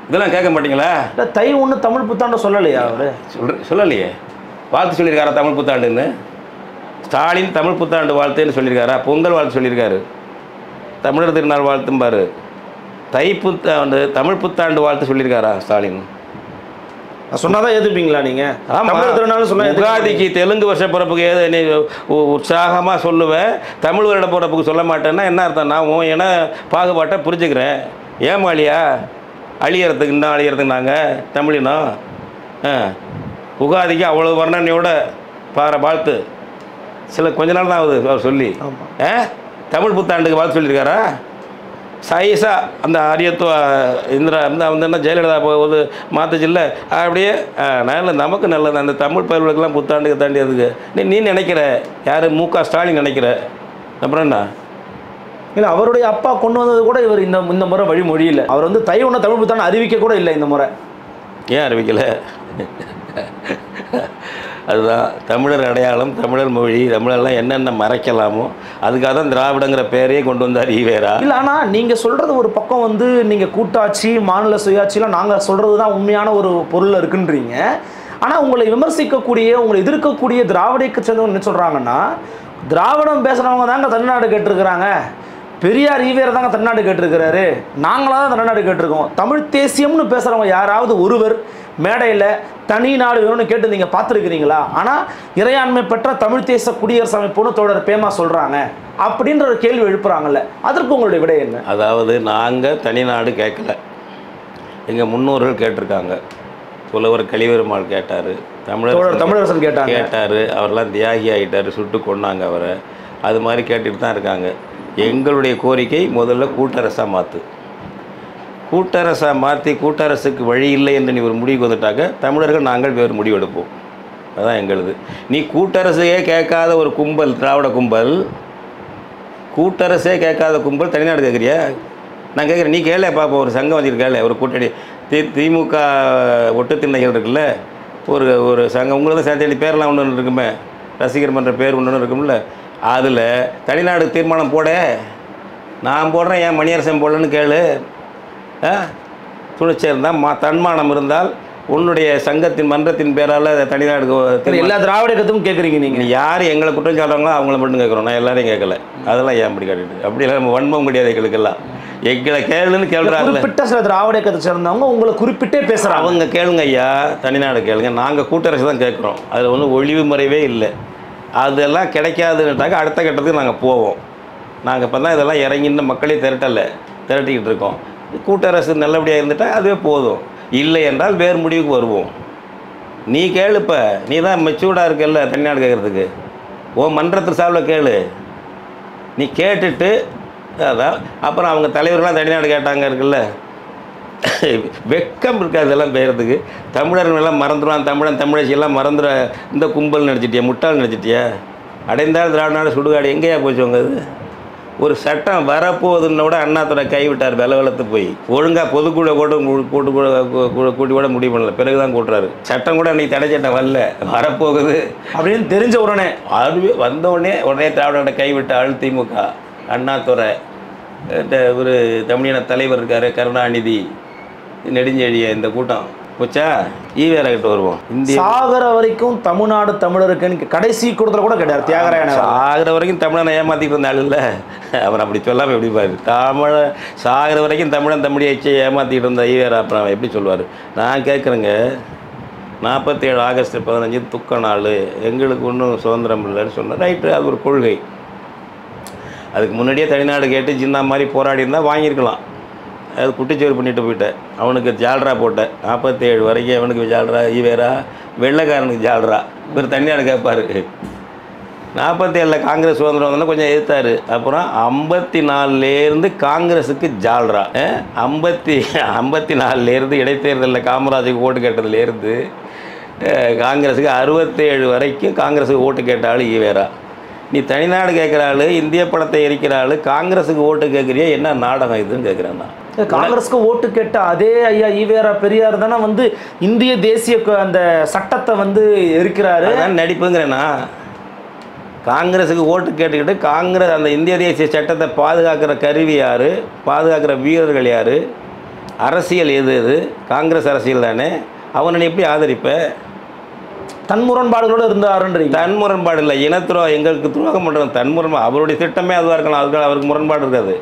இதெல்லாம் கேட்க மாட்டீங்களா? தை 1 தமிழ் புத்தாண்டு சொல்லலையா? அவர் சொல்லலையே. வாழ்த்து சொல்லியிருக்காரா தமிழ் புத்தாண்டுன்னு? ஸ்டாலின் தமிழ் புத்தாண்டு வாழ்த்துன்னு சொல்லியிருக்காரா? பொங்கல் வாழ்த்து சொல்லியிருக்காரு. தமிழர் திருநாள் வாழ்த்தும்பாரு. தை புத்தாண்டு தமிழ் புத்தாண்டு வாழ்த்து சொல்லியிருக்காரா ஸ்டாலின்? சொன்னாதான் ஏற்றுப்பீங்களா நீங்கள்? தமிழர் திருநாள் சொன்னால் உகாதிக்கு தெலுங்கு வருஷ பிறப்புக்கு நீ உற்சாகமாக சொல்லுவேன், தமிழ் வருட பிறப்புக்கு சொல்ல மாட்டேன்னா என்ன அர்த்தம்? நான் ஏன்னா பாகுபாட்டை புரிஞ்சுக்கிறேன். ஏமாளியா? அழியறதுக்கு இன்னும் அழியறதுக்கு நாங்கள் தமிழினம். உகாதிக்கு அவ்வளோ வர்ணனையோட வாழ்த்து கொஞ்ச நாள் தான் ஆகுது அவர் சொல்லி. தமிழ் புத்தாண்டுக்கு வாழ்த்து சொல்லியிருக்காரா? சைஸா அந்த ஆரியத்துவ இந்திரா வந்து என்ன ஜெயலலிதா போது மாற்றுச்சு இல்லை அப்படியே. நல்ல நமக்கு நல்லது. அந்த தமிழ் பயிர்களுக்கெல்லாம் புத்தாண்டுக்கு தாண்டி அதுக்கு நீ நினைக்கிற யார்? மு.க. ஸ்டாலின் நினைக்கிற. அப்புறம் என்ன இல்லை, அவருடைய அப்பா கொண்டு வந்தது கூட இவர் இந்த முறை வழிமொழி இல்லை. அவர் வந்து தை 1 தமிழ் புத்தாண்டு அறிவிக்க கூட இல்லை இந்த முறை. ஏன் அறிவிக்கலை? அதுதான் தமிழர் அடையாளம், தமிழர் மொழி, தமிழெல்லாம் என்னென்ன மறைக்கலாமோ அதுக்காக தான் திராவிடங்கிற பேரையே கொண்டு வந்தார் ஈவேரா. இல்லை, ஆனால் நீங்கள் சொல்கிறது ஒரு பக்கம் வந்து நீங்கள் கூட்டாட்சி, மாநில சுயாட்சிலாம் நாங்கள் சொல்கிறது தான் உண்மையான ஒரு பொருள் இருக்குன்றீங்க. ஆனால் உங்களை விமர்சிக்கக்கூடிய, உங்களை எதிர்க்கக்கூடிய திராவிட இயக்கத்தை சேர்ந்தவங்க என்ன சொல்கிறாங்கன்னா, திராவிடம் பேசுகிறவங்க தாங்க தமிழ்நாடு கேட்டிருக்கிறாங்க, பெரியார் ஈவேரா தாங்க தமிழ்நாடு கேட்டிருக்கிறாரு, நாங்களாக தான் தமிழ்நாடு கேட்டிருக்கோம். தமிழ் தேசியம்னு பேசுகிறவங்க யாராவது ஒருவர் மேடையில் தனி நாடு வேணும்னு கேட்டு நீங்கள் பார்த்துருக்கிறீங்களா? ஆனால் இறையாண்மை பெற்ற தமிழ் தேச குடியரசு அமைப்புன்னு தோழர் பேமா சொல்கிறாங்க அப்படின்ற ஒரு கேள்வி எழுப்புறாங்கல்ல, அதற்கு உங்களுடைய விடை என்ன? அதாவது நாங்கள் தனி நாடு கேட்கல, எங்கள் முன்னோர்கள் கேட்டிருக்காங்க. புலவர் கலிவெருமாள் கேட்டார், தமிழரசன் கேட்டார், அவரெல்லாம் தியாகி ஆகிட்டார், சுட்டு கொண்டாங்க அவரை. அது மாதிரி கேட்டுட்டு தான் இருக்காங்க. எங்களுடைய கோரிக்கை முதல்ல கூட்டரசாக மாற்று, கூட்டரசாக மாற்றி கூட்டரசுக்கு வழி இல்லை என்று நீ ஒரு முடிவுக்கு வந்துட்டாக்க தமிழர்கள் நாங்கள் வேறு முடிவு எடுப்போம். அதுதான் எங்களுது. நீ கூட்டரசையே கேட்காத ஒரு கும்பல், திராவிட கும்பல், கூட்டரசே கேட்காத கும்பல் தனிநாடு கேட்குறியா? நான் கேட்குறேன், நீ கேள பார்ப்போம். ஒரு சங்கம் வச்சுருக்கேன், ஒரு கூட்டணி திமுக ஒட்டு திண்ணைகள் இருக்குல்ல, ஒரு சங்கம் உங்களுக்கு சேர்த்து பேரெலாம் ஒன்று இருக்குமே, ரசிகர் மன்ற பேர் ஒன்று இருக்கும்ல, அதில் தனிநாடு தீர்மானம் போட, நான் போடுறேன், ஏன் மணியரசன் போடலன்னு கேளு. துணிச்சல் இருந்தால், தன்மானம் இருந்தால், உன்னுடைய சங்கத்தின் மன்றத்தின் பேரால் தனிநாடு எல்லா திராவிட இயக்கத்தும் கேட்குறீங்க. நீங்கள் யார் எங்களை குற்றம் சொல்கிறாங்களோ அவங்கள மட்டும் கேட்குறோம், நான் எல்லாரையும் கேட்கல. அதெல்லாம் ஏன் அப்படி கேட்டுட்டு அப்படியெல்லாம் நம்ம வன்மம் கிடையாது எங்களுக்கெல்லாம். எங்களை கேளுன்னு கேள்றாங்க. குறிப்பிட்ட சில திராவிட இயக்கத்தை சேர்ந்தவங்க உங்களை குறிப்பிட்டே பேசுகிறாங்க. அவங்க கேளுங்க ஐயா, தனிநாடு கேளுங்க, நாங்கள் கூட்டரசு தான் கேட்குறோம். அதில் ஒன்றும் ஒளிவு முறைவே இல்லை. அதெல்லாம் கிடைக்காதுன்னுட்டாக்க அடுத்த கட்டத்துக்கு நாங்கள் போவோம். நாங்கள் இப்போ தான் இதெல்லாம் இறங்கின்னு மக்களே திரட்டிக்கிட்டு இருக்கோம். கூட்டரசு நல்லபடியாக இருந்துட்டால் அதுவே போதும். இல்லை என்றால் வேறு முடிவுக்கு வருவோம். நீ கேளுப்ப, நீ தான் மெச்சூர்டாக இருக்கல்ல தனிநாடு கேட்குறதுக்கு, ஓ மன்றத்து சார்பில் கேளு. நீ கேட்டுட்டு அதான் அப்புறம் அவங்க தலைவர்கள்லாம் தனிநாடு கேட்டாங்க இருக்குல்ல, வெக்கம் இருக்காது இதெல்லாம் பேசுறதுக்கு. தமிழர்களெல்லாம் மறந்துடுவான், தமிழச்சியெல்லாம் மறந்துட இந்த கும்பல் நினச்சிட்டியா, முட்டாள் நினச்சிட்டியா? அடைந்தால் திராவிட நாடு சுடுகாடு எங்கேயா போச்சுவங்க? அது ஒரு சட்டம் வரப்போகுதுன்னு கூட அண்ணாதுரை கைவிட்டார், வெலவெலத்து போய். ஒழுங்காக பொதுக்குழு கூட்டி கூட முடிவு பண்ணல, பிறகு தான் கூட்டுறாரு. சட்டம் கூட அன்றைக்கி தடை சட்டம் வரல, வரப்போகுது அப்படின்னு தெரிஞ்ச உடனே அதுவே வந்த உடனே திராவிட நாட்டை கைவிட்ட ஆள் திமுக, அண்ணாதுரை, ஒரு தமிழின தலைவர் இருக்கார் கருணாநிதி, நெடுஞ்செழிய, இந்த கூட்டம் போச்சா. ஈவேரா கிட்ட வருவோம். இந்திய சாகர வரைக்கும் தமிழ்நாடு தமிழருக்குன்னு கடைசி கூட்டத்தில் கூட கிடையாது. தியாகராயன் சாகிற வரைக்கும் தமிழனை ஏமாற்றிட்டு இருந்தாள் இல்லை, அவர் அப்படி சொல்லாமல் எப்படி பாரு. தமிழை சாகிற வரைக்கும் தமிழியை ஏமாற்றிட்டு இருந்த ஈவேரா அப்புறம் எப்படி சொல்லுவார்? நான் கேட்குறேங்க, 47 ஆகஸ்ட் 15 துக்க நாள், எங்களுக்கு ஒன்றும் சுதந்திரம் இல்லைன்னு சொன்னேன். ரைட்டு, அது ஒரு கொள்கை. அதுக்கு முன்னாடியே தனிநாடு கேட்டு ஜின்னா மாதிரி போராடி இருந்தால் வாங்கியிருக்கலாம். அது குட்டிச்சோறு பண்ணிட்டு போயிட்டேன். அவனுக்கு ஜால்ரா போட்டேன். 47 வரைக்கும் அவனுக்கு ஜால்ரா, ஈவேரா வெள்ளைக்காரனுக்கு ஜால்ரா. இவர் தனிநாடு கேட்பார். 47 காங்கிரஸ் சுதந்திரம் வந்தோன்னா கொஞ்சம் எதிர்த்தார். அப்புறம் 54லேருந்து காங்கிரஸுக்கு ஜால்ரா. 54லேருந்து இடைத்தேர்தலில் காமராஜுக்கு ஓட்டு கேட்டதுலேருந்து காங்கிரஸுக்கு 67 வரைக்கும் காங்கிரஸுக்கு ஓட்டு கேட்ட ஆள் ஈவேரா. நீ தனிநாடு கேட்குற ஆள், இந்திய படத்தை எரிக்கிற ஆள், காங்கிரஸுக்கு ஓட்டு கேட்குறியா? என்ன நாடகம் இதுன்னு கேட்குறேன் நான். காங்கிரஸுக்கு ஓட்டு கேட்ட அதே ஐயா ஈவேரா பெரியார் தானே வந்து இந்திய தேசிய அந்த சட்டத்தை வந்து எரிக்கிறாரு. அதான் நடிப்புங்கிறேன்னா. காங்கிரஸுக்கு ஓட்டு கேட்டுக்கிட்டு காங்கிரஸ் அந்த இந்திய தேசிய சட்டத்தை பாதுகாக்கிற கருவி யார், பாதுகாக்கிற வீரர்கள் யார், அரசியல் எது காங்கிரஸ் அரசியல் தானே. அவனை நீ எப்படி ஆதரிப்ப? தன்முரண்பாடுகளோடு இருந்தாருன்றீங்க. தன்முரண்பாடு இல்லை, இனத்துரோகம், எங்களுக்கு துரோகம் பண்ணுறது தன்முரண்பாடு. அவருடைய திட்டமே அதுவாக இருக்கலாம், அதுக்கு அவருக்கு முரண்பாடு இருக்காது.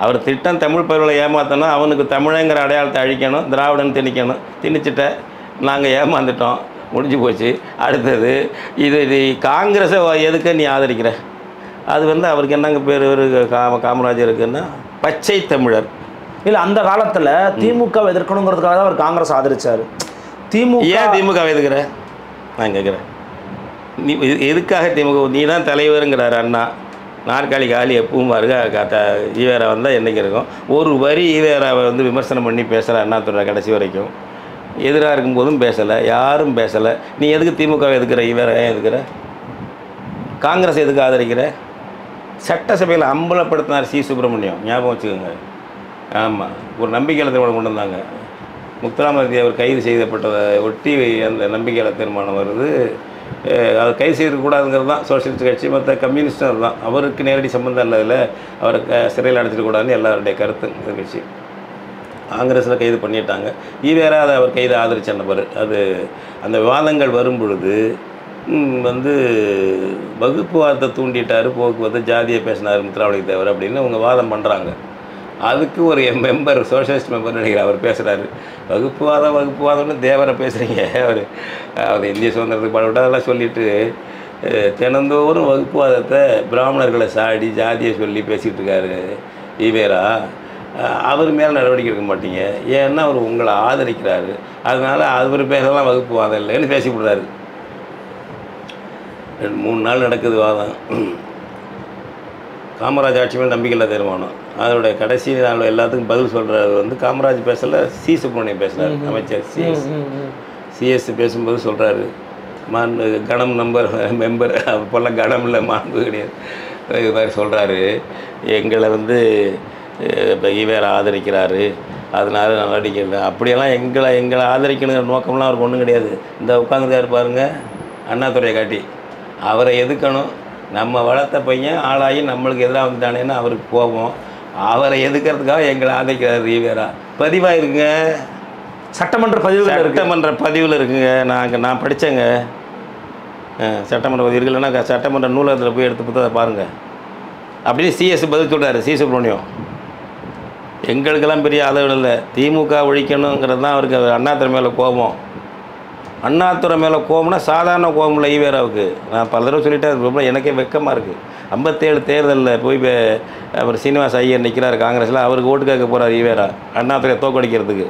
அவர் திட்டம் தமிழ் பயிர்களை ஏமாற்றணும், அவனுக்கு தமிழங்கிற அடையாளத்தை அழிக்கணும், திராவிடன் திணிச்சிட்ட நாங்கள் ஏமாந்துட்டோம், முடிஞ்சு போச்சு. அடுத்தது இது காங்கிரஸை எதுக்கு நீ ஆதரிக்கிற? அது வந்து அவருக்கு என்னங்க பேர், ஒரு காமராஜருக்குன்னா பச்சை தமிழர். இல்லை, அந்த காலத்தில் திமுக எதிர்க்கணுங்கிறதுக்காக தான் அவர் காங்கிரஸ் ஆதரித்தார். ஏன் திமுக எதுக்குற நான் கேட்குறேன். நீ எதுக்காக திமுக? நீ தான் தலைவருங்கிறார் அண்ணா. நாற்காலி காலி எப்பவும் பாருங்க. ஈவேரா வந்தால் என்றைக்கு இருக்கும். ஒரு வரி ஈவேராவை வந்து விமர்சனம் பண்ணி பேசலை அண்ணாதுரை கடைசி வரைக்கும். எதிராக இருக்கும்போதும் பேசலை, யாரும் பேசலை. நீ எதுக்கு திமுக எதுக்குற? ஈவேரா ஏன் எதுக்குற? காங்கிரஸ் எதுக்கு ஆதரிக்கிற? சட்டசபையில் அம்பலப்படுத்தினார் சி சுப்பிரமணியம், ஞாபகம் வச்சுக்கோங்க. ஆமாம், ஒரு நம்பிக்கையாளர் தீர்மானம் கொண்டு வந்தாங்க. முத்துராமலிங்க அவர் கைது செய்யப்பட்டதை ஒட்டி அந்த நம்பிக்கையாளர் தீர்மானம் வருது. அதை கைது செய்யக்கூடாதுங்கிறது தான் சோசியலிஸ்ட் கட்சி, மற்ற கம்யூனிஸ்டும் தான். அவருக்கு நேரடி சம்மந்தம் இல்லை, அதில் அவரை சிறையில் அடைச்சிடக்கூடாதுன்னு எல்லாருடைய கருத்து இந்த கட்சி. காங்கிரஸில் கைது பண்ணிட்டாங்க. ஈவேரா அதை அவர் கைது ஆதரிச்ச நபர். அது அந்த விவாதங்கள் வரும் பொழுது வந்து வகுப்புவாதத்தை தூண்டிட்டார், போக்குவரத்து ஜாதியை பேசினார் முத்துராமலிங்க தேவர் அப்படின்னு அவங்க வாதம் பண்ணுறாங்க. அதுக்கு ஒரு மெம்பர், சோஷலிஸ்ட் மெம்பர் நினைக்கிறேன், அவர் பேசுகிறாரு, வகுப்புவாதம்னு தேவரை பேசுகிறீங்க, அவர் இந்திய சுதந்திரத்துக்கு பாடுபட்டு அதெல்லாம் சொல்லிவிட்டு தினந்தோறும் வகுப்புவாதத்தை பிராமணர்களை சாடி ஜாதியை சொல்லி பேசிகிட்டு இருக்காரு ஈவேரா. அவர் மேலே நடவடிக்கை எடுக்க மாட்டீங்க, ஏன்னா அவர் உங்களை ஆதரிக்கிறாரு, அதனால் அவர் பேசலாம் வகுப்புவாதம் இல்லைன்னு பேசி விடுறாரு. 3 நாள் நடக்குது வாதம். காமராஜ் ஆட்சி மேல் நம்பிக்கையில் தீர்மானம். அதனுடைய கடைசி நாள் எல்லாத்துக்கும் பதில் சொல்கிறது வந்து காமராஜ் பேசல, சி சுப்ரமணியம் பேசுகிறார், அமைச்சர் சிஎஸ் பேசும்போது சொல்கிறாரு, கணம் மெம்பர் அப்போல்லாம் கணம் இல்லை, மாண்பு கிடையாது, இது மாதிரி சொல்கிறாரு, எங்களை வந்து இப்போ ஈவேரா ஆதரிக்கிறாரு, அதனால நடவடிக்கை இல்லை. அப்படியெல்லாம் எங்களை ஆதரிக்கணுங்கிற நோக்கம்லாம் அவருக்கு ஒன்றும் கிடையாது. இந்த உட்காந்துருக்காரு பாருங்க அண்ணாதுரையை காட்டி, அவரை எதுக்கணும், நம்ம வளர்த்த பையன் ஆளாகி நம்மளுக்கு எதிராக வந்துட்டானேன்னு அவருக்கு கோபம், அவரை எதுக்கிறதுக்காக எங்களை ஆதரிக்கிறார் ஈவேரா. பதிவாயிருக்குங்க, சட்டமன்ற பதிவில் இருக்குங்க. நான் படித்தேங்க சட்டமன்ற பதிவு இருக்குல்லன்னா சட்டமன்ற நூலகத்தில் போய் எடுத்து புத்தகத்தை பாருங்கள். அப்படியே சிஎஸ் பதில் சொல்கிறாரு சி சுப்ரமணியம். எங்களுக்கெல்லாம் பெரிய அளவில் இல்லை, திமுக ஒழிக்கணுங்கிறது தான் அவருக்கு அண்ணாதுரை மேலே கோபம். அண்ணாதுரை மேலே கோபம்னா சாதாரண கோபம் இல்லை ஈவேராவுக்கு. நான் பல தடவை சொல்லிட்டேன், ரொம்ப எனக்கே வெக்கமாக இருக்குது. 57 தேர்தலில் போய் அவர் சீனிவாஸ் ஐயர் நிற்கிறார் காங்கிரஸில், அவருக்கு ஓட்டு கேட்க போகிறார் ஈவேரா அண்ணாதுரையை தோக்கடிக்கிறதுக்கு.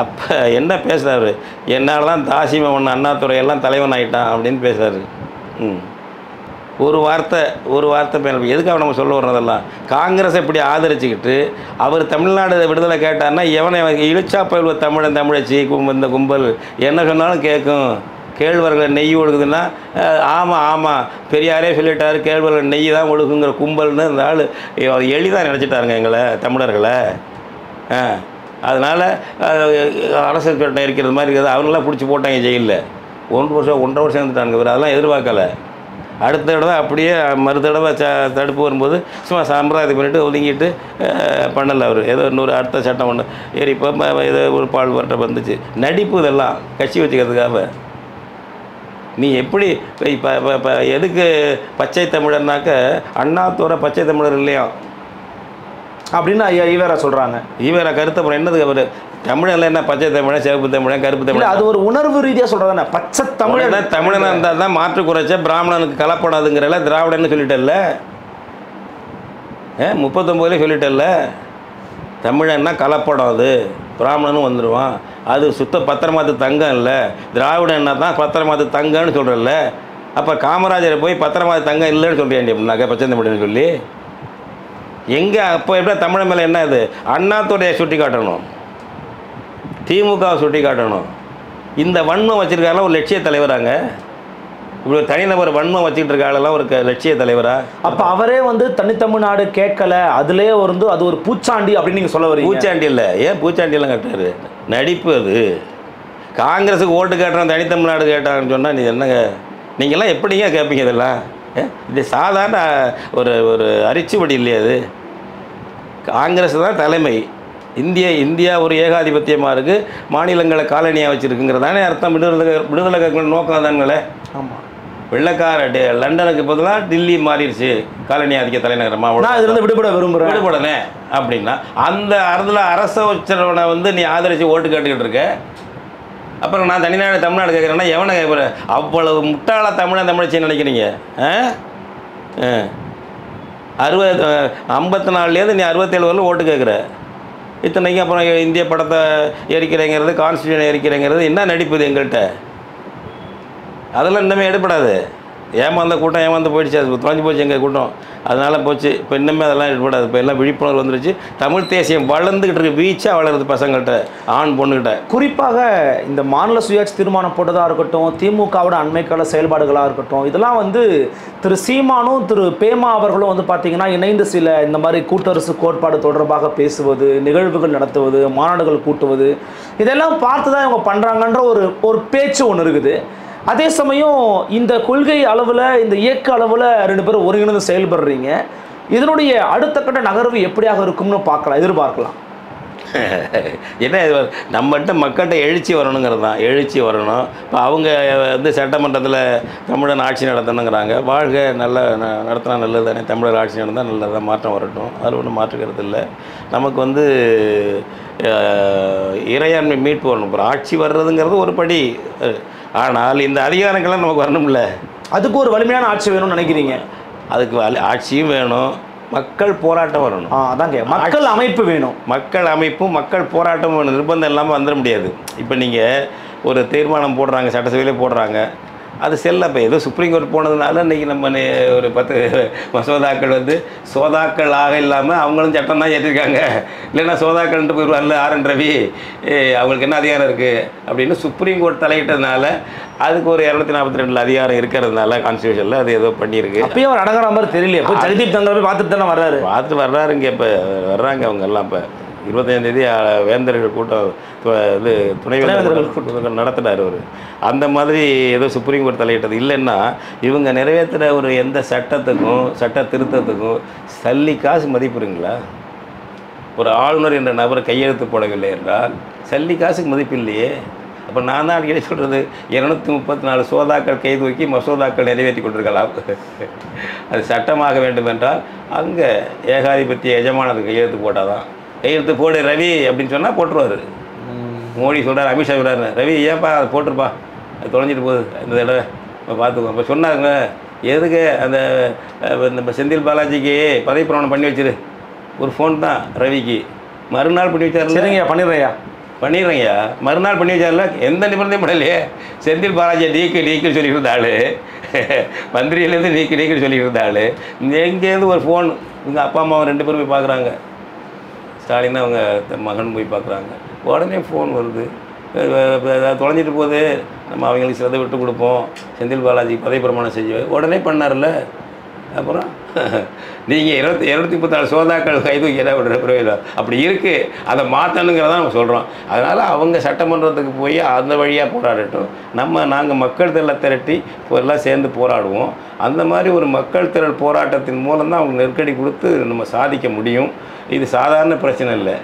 அப்போ என்ன பேசுகிறாரு, என்னால் தான் தாசிமவன் அண்ணாதுரையெல்லாம் தலைவன் ஆகிட்டான் அப்படின்னு பேசுகிறாரு. ஒரு வார்த்தை மேலே எதுக்காக நம்ம சொல்ல வர்றதெல்லாம், காங்கிரஸை இப்படி ஆதரிச்சுக்கிட்டு அவர் தமிழ்நாடு விடுதலை கேட்டார்னா எவனை இழுச்சா போய் தமிழச்சி இந்த கும்பல் என்ன சொன்னாலும் கேட்கும். கேழ்வரகளை நெய் ஒழுகுதுன்னா ஆமாம் பெரியாரே சொல்லிட்டார், கேழ்வரகளை நெய் தான் ஒழுகுங்கிற கும்பல்னு இந்த ஆள் எளிதாக நினச்சிட்டாருங்க எங்களை தமிழர்களை. அதனால் அரசு சட்டம் இருக்கிறது மாதிரி இருக்குது, அவங்களாம் பிடிச்சி போட்டாங்க ஜெயிலில். 1 வருஷம் இருந்துட்டாங்க. இவர் அதெல்லாம் எதிர்பார்க்கலை. அடுத்த தடவை அப்படியே மறு தடவை தடுப்பு வரும்போது சும்மா சம்பிரதாயத்தை பண்ணிவிட்டு ஒதுங்கிட்டு பண்ணலை அவர். ஏதோ இன்னொரு அடுத்த சட்டம் ஒன்று இப்போ ஏதோ ஒரு பால் வரட்ட வந்துச்சு. நடிப்பு இதெல்லாம் கட்சி வச்சுக்கிறதுக்காக. நீ எப்படி இப்போ எதுக்கு பச்சை தமிழர்னாக்க அண்ணாதுரை பச்சை தமிழர் இல்லையா அப்படின்னு ஐயா ஈவேரா சொல்கிறாங்க. ஈவேரா கருத்து அப்புறம் என்னதுக்கு அவர் தமிழன்ல என்ன பச்சை தமிழன், சிவப்பு தமிழன், கருப்பு தமிழன், அது ஒரு உணர்வு ரீதியாக சொல்கிறதானே. பச்சை தமிழன் தமிழனாக இருந்தால் தான் மாற்று குறைச்ச பிராமணனுக்கு கலப்படாதுங்கிறல திராவிடன்னு சொல்லிட்டல்ல, 39 சொல்லிட்டல்ல. தமிழன்னா கலப்படம், அது பிராமணனும் வந்துடுவான், அது சுத்த பத்திரமாத்து தங்கம் இல்லை. திராவிடன்னா தான் பத்திரமாத்து தங்கம்னு சொல்கிறல்ல. அப்போ காமராஜரை போய் பத்திரமாத்து தங்கம் இல்லைன்னு சொல்கிறேன் அப்படின்னாக்க பச்சை தமிழன்னு சொல்லி எங்கே அப்போ எப்படி தமிழ் மேலே என்ன இது? அண்ணாதுரையை சுட்டி காட்டணும், திமுகவை சுட்டி காட்டணும். இந்த வன்மம் வச்சுருக்காரெல்லாம் ஒரு லட்சிய தலைவராங்க. இப்படி ஒரு தனிநபர் வன்மம் வச்சுக்கிட்டு இருக்காளெல்லாம் ஒரு லட்சிய தலைவரா? அப்போ அவரே வந்து தனித்தமிழ்நாடு கேட்கல, அதுலேயே வந்து அது ஒரு பூச்சாண்டி அப்படின்னு நீங்கள் சொல்ல வரீங்க. பூச்சாண்டி இல்லை, ஏன் பூச்சாண்டியெல்லாம் கட்டுறாரு? நடிப்பு அது. காங்கிரஸுக்கு ஓட்டு கேட்டான் தனித்தமிழ்நாடு கேட்டான்னு சொன்னால் நீ என்னங்க, நீங்கள்லாம் எப்படிங்க கேட்பீங்க இதெல்லாம்? இது சாதாரண ஒரு அரிச்சுபடி இல்லையா? அது காங்கிரஸ் தான் தலைமை. இந்தியா ஒரு ஏகாதிபத்தியமாக இருக்குது, மாநிலங்களை காலனியாக வச்சுருக்குங்கிறதானே அர்த்தம். விடுதலை நோக்கம் தானுங்களே. ஆமாம். வெள்ளைக்கார லண்டனுக்கு பதிலாக டில்லி மாறிடுச்சு காலனி ஆதிக்க தலைநகரமாக, இதுலேருந்து விடுபடனே அப்படின்னா அந்த அரச உச்சரவனை வந்து நீ ஆதரித்து ஓட்டு கேட்டுக்கிட்டு இருக்க. அப்புறம் நான் தமிழ்நாடு கேட்குறேன்னா எவனை கேட்குற? அவ்வளவு முட்டாள தமிழச்சின்னு நினைக்கிறீங்க? 54லேருந்து நீ 67 வரலும் ஓட்டு கேட்குற. இத்தனைக்கும் அப்புறம் இந்திய படத்தை எரிக்கிறேங்கிறது, கான்ஸ்டியூஷன் எரிக்கிறேங்கிறது என்ன நடிப்புது எங்கள்கிட்ட? அதெல்லாம் இன்னுமே எடுப்படாது. ஏமாந்த கூட்டம் ஏமாந்து போயிடுச்சு, அது தொலைஞ்சு போச்சு எங்கள் கூட்டம், அதனால் போச்சு. இப்போ இன்னுமே அதெல்லாம் எடுப்படாது. இப்போ எல்லாம் விழிப்புணர்வு வந்துருச்சு. தமிழ் தேசியம் வளர்ந்துக்கிட்டு இருக்கு, வீச்சாக வளருது பசங்கள்கிட்ட, ஆண் பொண்ணுக்கிட்ட. குறிப்பாக இந்த மாநில சுயாட்சி தீர்மானம் போட்டதாக இருக்கட்டும், திமுகவோட அண்மைக்கால செயல்பாடுகளாக இருக்கட்டும், இதெல்லாம் வந்து திரு சீமானும் திரு பேமா அவர்களும் வந்து பார்த்திங்கன்னா இணைந்து சில இந்த மாதிரி கூட்டரசு கோட்பாடு தொடர்பாக பேசுவது, நிகழ்வுகள் நடத்துவது, மாநாடுகள் கூட்டுவது, இதெல்லாம் பார்த்து தான் இவங்க பண்ணுறாங்கன்ற ஒரு பேச்சு ஒன்று இருக்குது. அதே சமயம் இந்த கொள்கை அளவில், இந்த இயக்க அளவில் 2 பேரும் ஒருங்கிணைந்து செயல்படுறீங்க. இதனுடைய அடுத்த கட்ட நகர்வு எப்படியாக இருக்கும்னு எதிர்பார்க்கலாம். என்ன நம்மகிட்ட மக்கள்கிட்ட எழுச்சி வரணுங்கிறது தான். எழுச்சி வரணும். இப்போ அவங்க வந்து சட்டமன்றத்தில் தமிழன் ஆட்சி நடத்தணுங்கிறாங்க. வாழ்க நல்ல நடத்தினா நல்லது தானே. தமிழர் ஆட்சி நடந்தால் நல்லதாக மாற்றம் வரட்டும். அதில் ஒன்றும் மாற்றுக்கிறது இல்லை. நமக்கு வந்து இறையாண்மை மீட்பு வரணும். அப்புறம் ஆட்சி வர்றதுங்கிறது ஒரு படி. ஆனால் இந்த அதிகாரங்கள்லாம் நமக்கு வரணும்ல. அதுக்கு ஒரு வலிமையான ஆட்சி வேணும்னு நினைக்கிறீங்க? அதுக்கு ஆட்சியும் வேணும், மக்கள் போராட்டம் வரணும். அதாங்க, மக்கள் அமைப்பு வேணும். மக்கள் அமைப்பும் மக்கள் போராட்டமும் வேணும். நிர்பந்தம் இல்லாமல் வந்துட முடியாது. இப்போ நீங்கள் ஒரு தீர்மானம் போடுறாங்க, சட்டசபையிலே போடுறாங்க, அது செல்ல. இப்போ ஏதோ சுப்ரீம் கோர்ட் போனதுனால இன்றைக்கி நம்ம ஒரு 10 மசோதாக்கள் வந்து சோதாக்களாக இல்லாமல் அவங்களும் சட்டம் தான் ஏற்றிருக்காங்க. இல்லைன்னா சோதாக்கள்ன்ட்டு போயிடுவார்ல ஆர்.என். ரவி, அவங்களுக்கு என்ன அதிகாரம் இருக்குது அப்படின்னு சுப்ரீம் கோர்ட் தலையிட்டதுனால அதுக்கு ஒரு 242 அதிகாரம் இருக்கிறதுனால கான்ஸ்டியூஷனில் அது ஏதோ பண்ணியிருக்கு. அப்பயும் அவர் அடங்குற மாதிரி தெரியல. இப்போ ஜெகதீப் தங்கர் போய் பார்த்துட்டு தானே வர்றாருங்க. இப்போ வர்றாங்க அவங்க எல்லாம். இப்போ 25ஆம் தேதி வேந்தர்கள் கூட்டம், இது துணைவேந்தர்கள் கூட்டம் நடத்தினார் அவர். அந்த மாதிரி ஏதோ சுப்ரீம் கோர்ட் தலையிட்டது இல்லைன்னா இவங்க நிறைவேற்றுற ஒரு எந்த சட்டத்துக்கும் சட்ட திருத்தத்துக்கும் சல்லி காசு மதிப்புங்களா? ஒரு ஆளுநர் என்ற நபர் கையெழுத்து போடவில்லை என்றால் சல்லி காசுக்கு மதிப்பு இல்லையே. அப்போ நான் தான் அடிக்கடி சொல்கிறது, 234 சோதாக்கள் கைது வைக்கி மசோதாக்கள் நிறைவேற்றி கொண்டிருக்கலாம். அது சட்டமாக வேண்டும் என்றால் அங்கே ஏகாதிபத்திய எஜமானது கையெழுத்து போட்டால் தான். கையெழுத்து போடு ரவி அப்படின்னு சொன்னால் போட்டுருவார். மோடி சொல்கிறார், அமித்ஷா சொல்கிறார், ரவி ஏன்ப்பா அது போட்டிருப்பா, அது தொலைஞ்சிட்டு போகுது இந்த தடவை பார்த்துக்கோ. இப்போ சொன்னாங்க, எதுக்கு அந்த நம்ம செந்தில் பாலாஜிக்கு பதவி பிரமாணம் பண்ணி வச்சிரு. ஒரு ஃபோன் தான் ரவிக்கு. மறுநாள் பண்ணி வச்சார். சரிங்க, பண்ணிடுறேங்கய்யா. மறுநாள் பண்ணி வச்சார்ல, எந்த நிபந்தனையும் பண்ணலையே. செந்தில் பாலாஜியை நீக்கு சொல்லிட்டு இருந்த ஆள், மந்திரியிலேருந்து நீக்கு சொல்லிட்டு இருந்த ஆள், எங்கேருந்து ஒரு ஃபோன், எங்கள் அப்பா அம்மாவும் 2 பேரும் போய் பார்க்குறாங்க. ஸ்டாலின் அவங்க மகன் போய் பார்க்குறாங்க. உடனே ஃபோன் வருது, தொலைஞ்சிட்டு போகுது, நம்ம அவங்களுக்கு சிலதை விட்டு கொடுப்போம், செந்தில் பாலாஜி பதவி பிரமாணம் செய்ய உடனே பண்ணார்ல. அப்புறம் நீங்கள் 234 சோதாக்கள் கைது வைக்கிறதா விடுற பிரயோஜனம் அப்படி இருக்குது. அதை மாற்றணுங்கிறதான் நம்ம சொல்கிறோம். அதனால் அவங்க சட்டமன்றத்துக்கு போய் அந்த வழியாக போராடட்டும். நாங்கள் மக்கள் திரளை திரட்டி எல்லாம் சேர்ந்து போராடுவோம். அந்த மாதிரி ஒரு மக்கள் திரள் போராட்டத்தின் மூலம் தான் அவங்க நெருக்கடி கொடுத்து நம்ம சாதிக்க முடியும். இது சாதாரண பிரச்சனை இல்லை.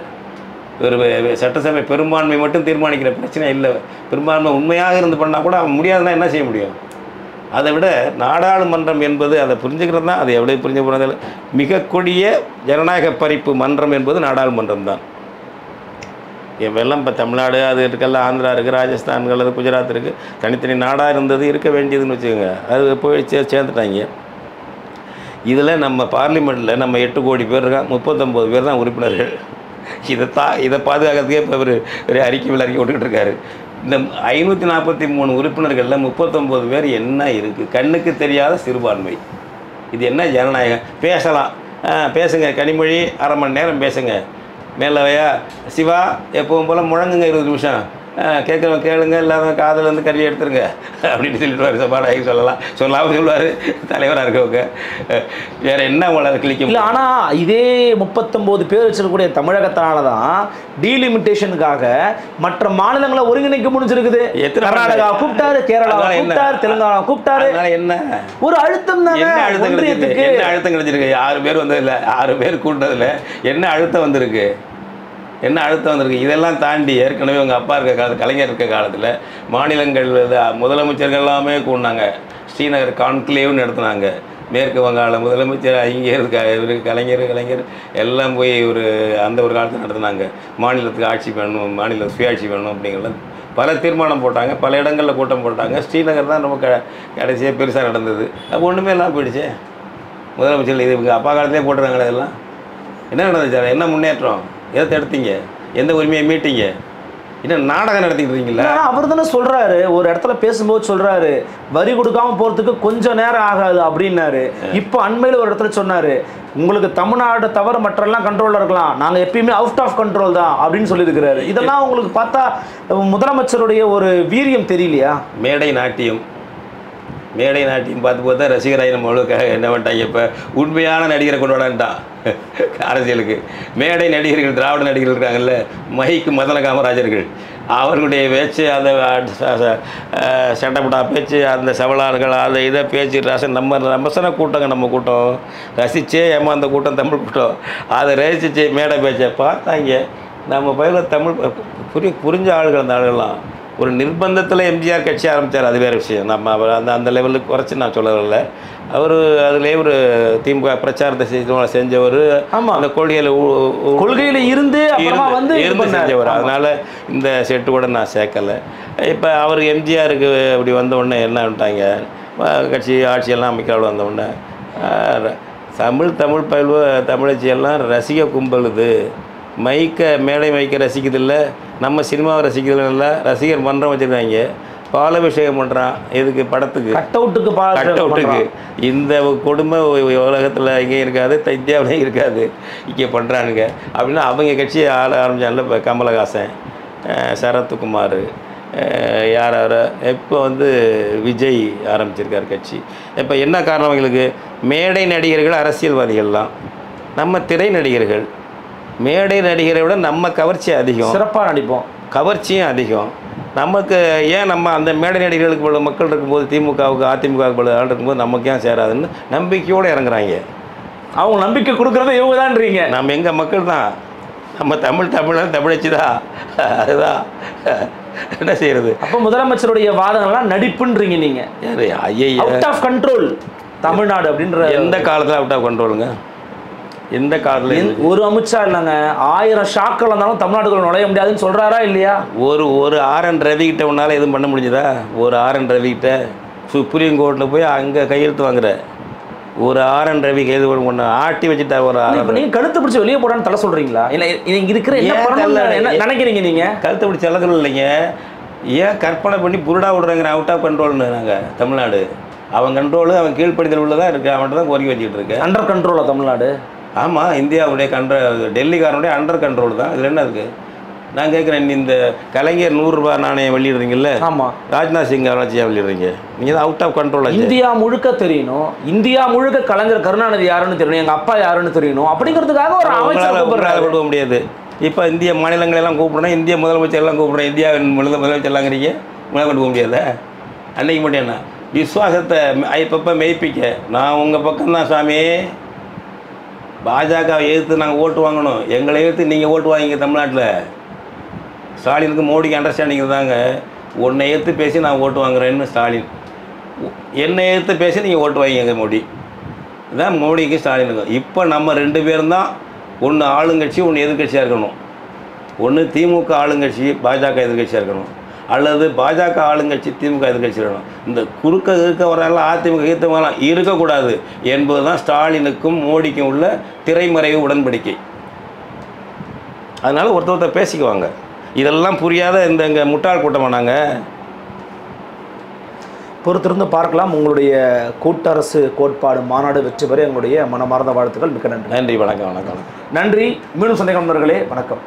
ஒரு சட்டசபை பெரும்பான்மை மட்டும் தீர்மானிக்கிற பிரச்சனை இல்லை. பெரும்பான்மை உண்மையாக இருந்து பண்ணால் கூட அவன் முடியாதுன்னா என்ன செய்ய முடியும்? அதை விட நாடாளுமன்றம் என்பது, அதை புரிஞ்சுக்கிறது தான். அதை எவ்வளோ புரிஞ்சு போனதில் மிக கொடிய ஜனநாயக பறிப்பு மன்றம் என்பது நாடாளுமன்றம் தான். எல்லாம் இப்போ தமிழ்நாடு அது இருக்கெல்லாம், ஆந்திரா இருக்குது, ராஜஸ்தான் அல்லது குஜராத் இருக்குது, தனித்தனி நாடாக இருந்தது, இருக்க வேண்டியதுன்னு வச்சுக்கோங்க. அது போய் சேர்ந்துட்டாங்க. இதில் நம்ம பார்லிமெண்ட்டில் நம்ம 8 கோடி பேர் இருக்காங்க, 39 பேர் தான் உறுப்பினர்கள். இதை பாதுகாக்கிறதுக்கே இப்போ ஒரு அறிக்கை விட்டுக்கிட்டு இருக்காரு. இந்த 543 உறுப்பினர்களில் 39 பேர் என்ன இருக்குது? கண்ணுக்கு தெரியாத சிறுபான்மை. இது என்ன ஜனநாயகம்? பேசலாம், பேசுங்க கனிமொழி, அரை மணி நேரம் பேசுங்க. மேலவையா சிவா எப்பவும் போல் முழங்குங்க 20 நிமிஷம், கேட்குறவங்க கேளுங்க, இல்லாத காதில் வந்து கறி எடுத்துருங்க அப்படின்னு சொல்லிடுவார். சபாநாயகர் சொல்லாமல் சொல்லுவார் தலைவராக இருக்கவங்க. வேறு என்ன உங்களால் கிளிக்க இல்லை. ஆனால் இதே 39 பேர் வச்சிருக்கக்கூடிய தமிழகத்தினால தான் டீலிமிட்டேஷனுக்காக மற்ற மாநிலங்களை ஒருங்கிணைக்க முடிஞ்சிருக்குது. கர்நாடகா கூப்பிட்டாரு, கேரளா கூப்பிட்டாரு, தெலுங்கானா கூப்பிட்டாரு. என்ன ஒரு அழுத்தம் தானே. என்ன அழுத்தம் கிடைச்சிருக்கு? 6 பேர் வந்ததில்லை, 6 பேர் கூட்டதில்ல. என்ன அழுத்தம் வந்திருக்கு? என்ன அழுத்தம் வந்திருக்கு? இதெல்லாம் தாண்டி ஏற்கனவே உங்கள் அப்பா இருக்க காலத்தில், கலைஞர் இருக்க காலத்தில் மாநிலங்கள் முதலமைச்சர்கள் எல்லாமே கூடினாங்க. ஸ்ரீநகர் கான்க்ளேவ்னு நடத்தினாங்க. மேற்கு வங்காள முதலமைச்சர் இங்கே இவருக்கு கலைஞர் எல்லாம் போய் அந்த ஒரு காலத்தில் நடத்தினாங்க. மாநிலத்துக்கு ஆட்சி வேணும், மாநில சுயாட்சி வேணும் அப்படிங்கிறது பல தீர்மானம் போட்டாங்க. பல இடங்களில் கூட்டம் போட்டாங்க. ஸ்ரீநகர் தான் நம்ம கடைசியாக பெருசாக நடந்தது. அப்போ ஒன்றுமே எல்லாம் போயிடுச்சு. முதலமைச்சர்கள் இது இவங்க அப்பா காலத்திலே போட்டுறாங்களே. இதெல்லாம் என்ன நடந்துச்சு? என்ன முன்னேற்றம்? எதை எடுத்தீங்க? எந்த உரிமையை மீட்டீங்க? இன்னும் நாடகம் நடத்திக்கிட்டு இருக்கீங்களா? அவர் தானே சொல்கிறாரு, ஒரு இடத்துல பேசும்போது சொல்கிறாரு, வரி கொடுக்காமல் போகிறதுக்கு கொஞ்சம் நேரம் ஆகாது அப்படின்னாரு. இப்போ அண்மையில் ஒரு இடத்துல சொன்னார், உங்களுக்கு தமிழ்நாடு தவிர மற்றெல்லாம் கண்ட்ரோலில் இருக்கலாம், நாங்கள் எப்பயுமே அவுட் ஆஃப் கண்ட்ரோல் தான் அப்படின்னு சொல்லியிருக்கிறாரு. இதெல்லாம் உங்களுக்கு பார்த்தா முதலமைச்சருடைய ஒரு வீரியம் தெரியலையா? மேடை நாட்டியம் மேடை நாட்டியம் பார்த்து பார்த்தா ரசிகராய் நம்ம என்ன பண்ணிட்டாங்க, இப்போ உண்மையான நடிகரை கொண்டு வரான்ட்டான் அரசியலுக்கு. மேடை நடிகர்கள், திராவிட நடிகர்கள் இருக்காங்கல்ல, மைக்கு மதன காமராஜர்கள், அவர்களுடைய பேச்சு, அந்த சட்டப்பட்டா பேச்சு, அந்த சவலார்கள், அதை இதை பேச்சு ரசன கூட்டங்க, நம்ம கூட்டம் ரசித்தே ஏமாந்த கூட்டம், தமிழ் கூட்டம். அதை ரசிச்சு மேடை பேச்சை பார்த்தாங்க. நம்ம பயிரில் தமிழ் புரிஞ்ச ஆளுகள், அந்த ஆளுகள்லாம் ஒரு நிர்பந்தத்தில் எம்ஜிஆர் கட்சி ஆரம்பித்தார், அது வேறு விஷயம். நம்ம அவர் அந்த லெவலுக்கு குறைச்சி நான் சொல்லவில்லை. அவர் அதிலே ஒரு திமுக பிரச்சாரத்தை செஞ்சவர். ஆமாம், அந்த கொள்கையில் இருந்து செஞ்சவர். அதனால் இந்த செட்டு கூட நான் சேர்க்கலை. இப்போ அவர் எம்ஜிஆருக்கு அப்படி வந்த உடனே என்ன பண்ணிட்டாங்க, கட்சி ஆட்சியெல்லாம் அமைக்காமல் வந்த உடனே தமிழ் பயில்வ தமிழச்சியெல்லாம் ரசிக கும்பல், இது மேடை மைக்க ரசிக்கிறதில்ல, நம்ம சினிமாவை ரசிக்கிறதில்ல, ரசிகர் மன்றம் வச்சுருக்காங்க, பாலாபிஷேகம் பண்ணுறான். இதுக்கு படத்துக்கு கட் அவுட்டுக்கு இந்த கொடுமை உலகத்தில் எங்கேயும் இருக்காது, இந்தியாவிலையும் இருக்காது, இங்கே பண்ணுறானுங்க அப்படின்னா அவங்க கட்சியை ஆரம்பித்தாங்கல்ல. இப்போ கமலஹாசன், சரத்குமார், யார் இப்போ விஜய் ஆரம்பிச்சிருக்கார் கட்சி. இப்போ என்ன காரணம் அவங்களுக்கு, மேடை நடிகர்கள் அரசியல்வாதிகள்லாம், நம்ம திரை நடிகர்கள் மேடை நடிகரை விட நம்ம கவர்ச்சி அதிகம், சிறப்பாக நடிப்போம், கவர்ச்சியும் அதிகம் நமக்கு. ஏன் நம்ம அந்த மேடை நடிகர்களுக்கு போல மக்கள் இருக்கும்போது, திமுகவுக்கு அதிமுகவுக்கு போல ஆள் இருக்கும்போது நமக்கு ஏன் சேராதுன்னு நம்பிக்கையோடு இறங்குறாங்க. அவங்க நம்பிக்கை கொடுக்குறத இவங்க தான்றீங்க. நம்ம எங்கள் மக்கள் தான், நம்ம தமிழச்சி தான், அதுதான் என்ன செய்யறது. அப்போ முதலமைச்சருடைய வாதங்கள்லாம் நடிப்புன்றீங்க நீங்கள். அவுட் ஆஃப் கண்ட்ரோல் தமிழ்நாடு அப்படின்ற எந்த காலத்தில் அவுட் ஆஃப் கண்ட்ரோலுங்க? எந்த காலத்தில் ஒரு அமித்ஷா இல்லைங்க, 1000 ஷாக்கள் வந்தாலும் தமிழ்நாட்டுக்குள்ள நுழைய முடியாதுன்னு சொல்கிறாரா இல்லையா? ஒரு RN ரவிக்கிட்ட உன்னால் எதுவும் பண்ண முடிஞ்சதா? ஒரு RN ரவிக்கிட்ட சுப்ரீம் கோர்ட்டில் போய் அங்கே கையெழுத்து வாங்குற ஒரு RN ரவி கைது ஒன்று ஆட்டி வச்சுட்டா. ஒரு நீங்கள் கழுத்து பிடிச்சி வெளியே போடான்னு தலை சொல்கிறீங்களா? இல்லை இங்கே இருக்கிற என்ன நினைக்கிறீங்க நீங்கள்? கழுத்தை பிடிச்சி எல்லாம் இல்லைங்க, ஏன் கற்பனை பண்ணி புருடா விடுறாங்கிற அவுட் ஆஃப் கண்ட்ரோல்னு. நாங்கள் தமிழ்நாடு அவன் கண்ட்ரோலு, அவன் கீழ்ப்படுத்தல் உள்ளதாக இருக்குது, அவன்கிட்ட தான் கோரிக்கை வச்சுக்கிட்டு இருக்கு. அண்டர் கண்ட்ரோலா தமிழ்நாடு? ஆமாம், இந்தியாவுடைய டெல்லிக்காரனுடைய அண்டர் கண்ட்ரோல் தான். இதில் என்ன இருக்குது? நான் கேட்குறேன், இந்த கலைஞர் 100 ரூபா நாணயம் வெளியிடுறீங்கல்ல? ஆமாம். ராஜ்நாத் சிங் அவராட்சியாக வெளியிடுறீங்க, நீங்கள் தான் அவுட் ஆஃப் கண்ட்ரோல். இந்தியா முழுக்க தெரியணும், இந்தியா முழுக்க கலைஞர் கருணாநிதி யாருன்னு தெரியணும், எங்கள் அப்பா யாருன்னு தெரியணும், அப்படிங்கிறதுக்காக ஒரு அமைச்சர் கொடுக்க முடியாது. இப்போ இந்திய மாநிலங்களெல்லாம் கூப்பிடணும், இந்திய முதலமைச்சர் எல்லாம் கூப்பிடணும், இந்தியாவின் முதலமைச்சர் எல்லாங்கிறீங்க, மேலே கொண்டு போக முடியாத. அன்றைக்கு மட்டும் என்ன விசுவாசத்தை இப்பப்போ மெய்ப்பிக்க, நான் உங்கள் பக்கம்தான் சாமி, பாஜகவை எதிர்த்து நாங்கள் ஓட்டு வாங்கணும், எங்களை எதிர்த்து நீங்கள் ஓட்டு வாங்கிங்க. தமிழ்நாட்டில் ஸ்டாலினுக்கு மோடிக்கு அண்டர்ஸ்டாண்டிங் தாங்க, உன்னை எதிர்த்து பேசி நான் ஓட்டு வாங்குறேன்னு ஸ்டாலின், என்னை எதிர்த்து பேசி நீங்கள் ஓட்டு வாங்கிங்க மோடி, இதுதான் மோடிக்கு ஸ்டாலினுக்கும். இப்போ நம்ம 2 பேரும் தான், ஒன்று ஆளுங்கட்சி, ஒன்று எதிர்கட்சியாக இருக்கணும். ஒன்று திமுக ஆளுங்கட்சி, பாஜக எதிர்கட்சியாக இருக்கணும், அல்லது பாஜக ஆளுங்கட்சி, திமுக எதிர்கட்சி இருக்கணும். இந்த இருக்க வரலாம் அதிமுக ஈர்த்தவங்கலாம் இருக்கக்கூடாது என்பது தான் ஸ்டாலினுக்கும் மோடிக்கும் உள்ள திரைமறைவு உடன்படிக்கை. அதனால் ஒருத்தர் பேசிக்குவாங்க. இதெல்லாம் புரியாத இந்த முட்டாள் கூட்டமாக நாங்கள் பொறுத்திருந்து பார்க்கலாம். உங்களுடைய கூட்டரசு கோட்பாடு மாநாடு வெற்றி பெற எங்களுடைய மனமார்ந்த வாழ்த்துக்கள். மிக்க நன்றி. நன்றி, வணக்கம். நன்றி. மீண்டும் சந்தேகம் நண்பர்களே, வணக்கம்.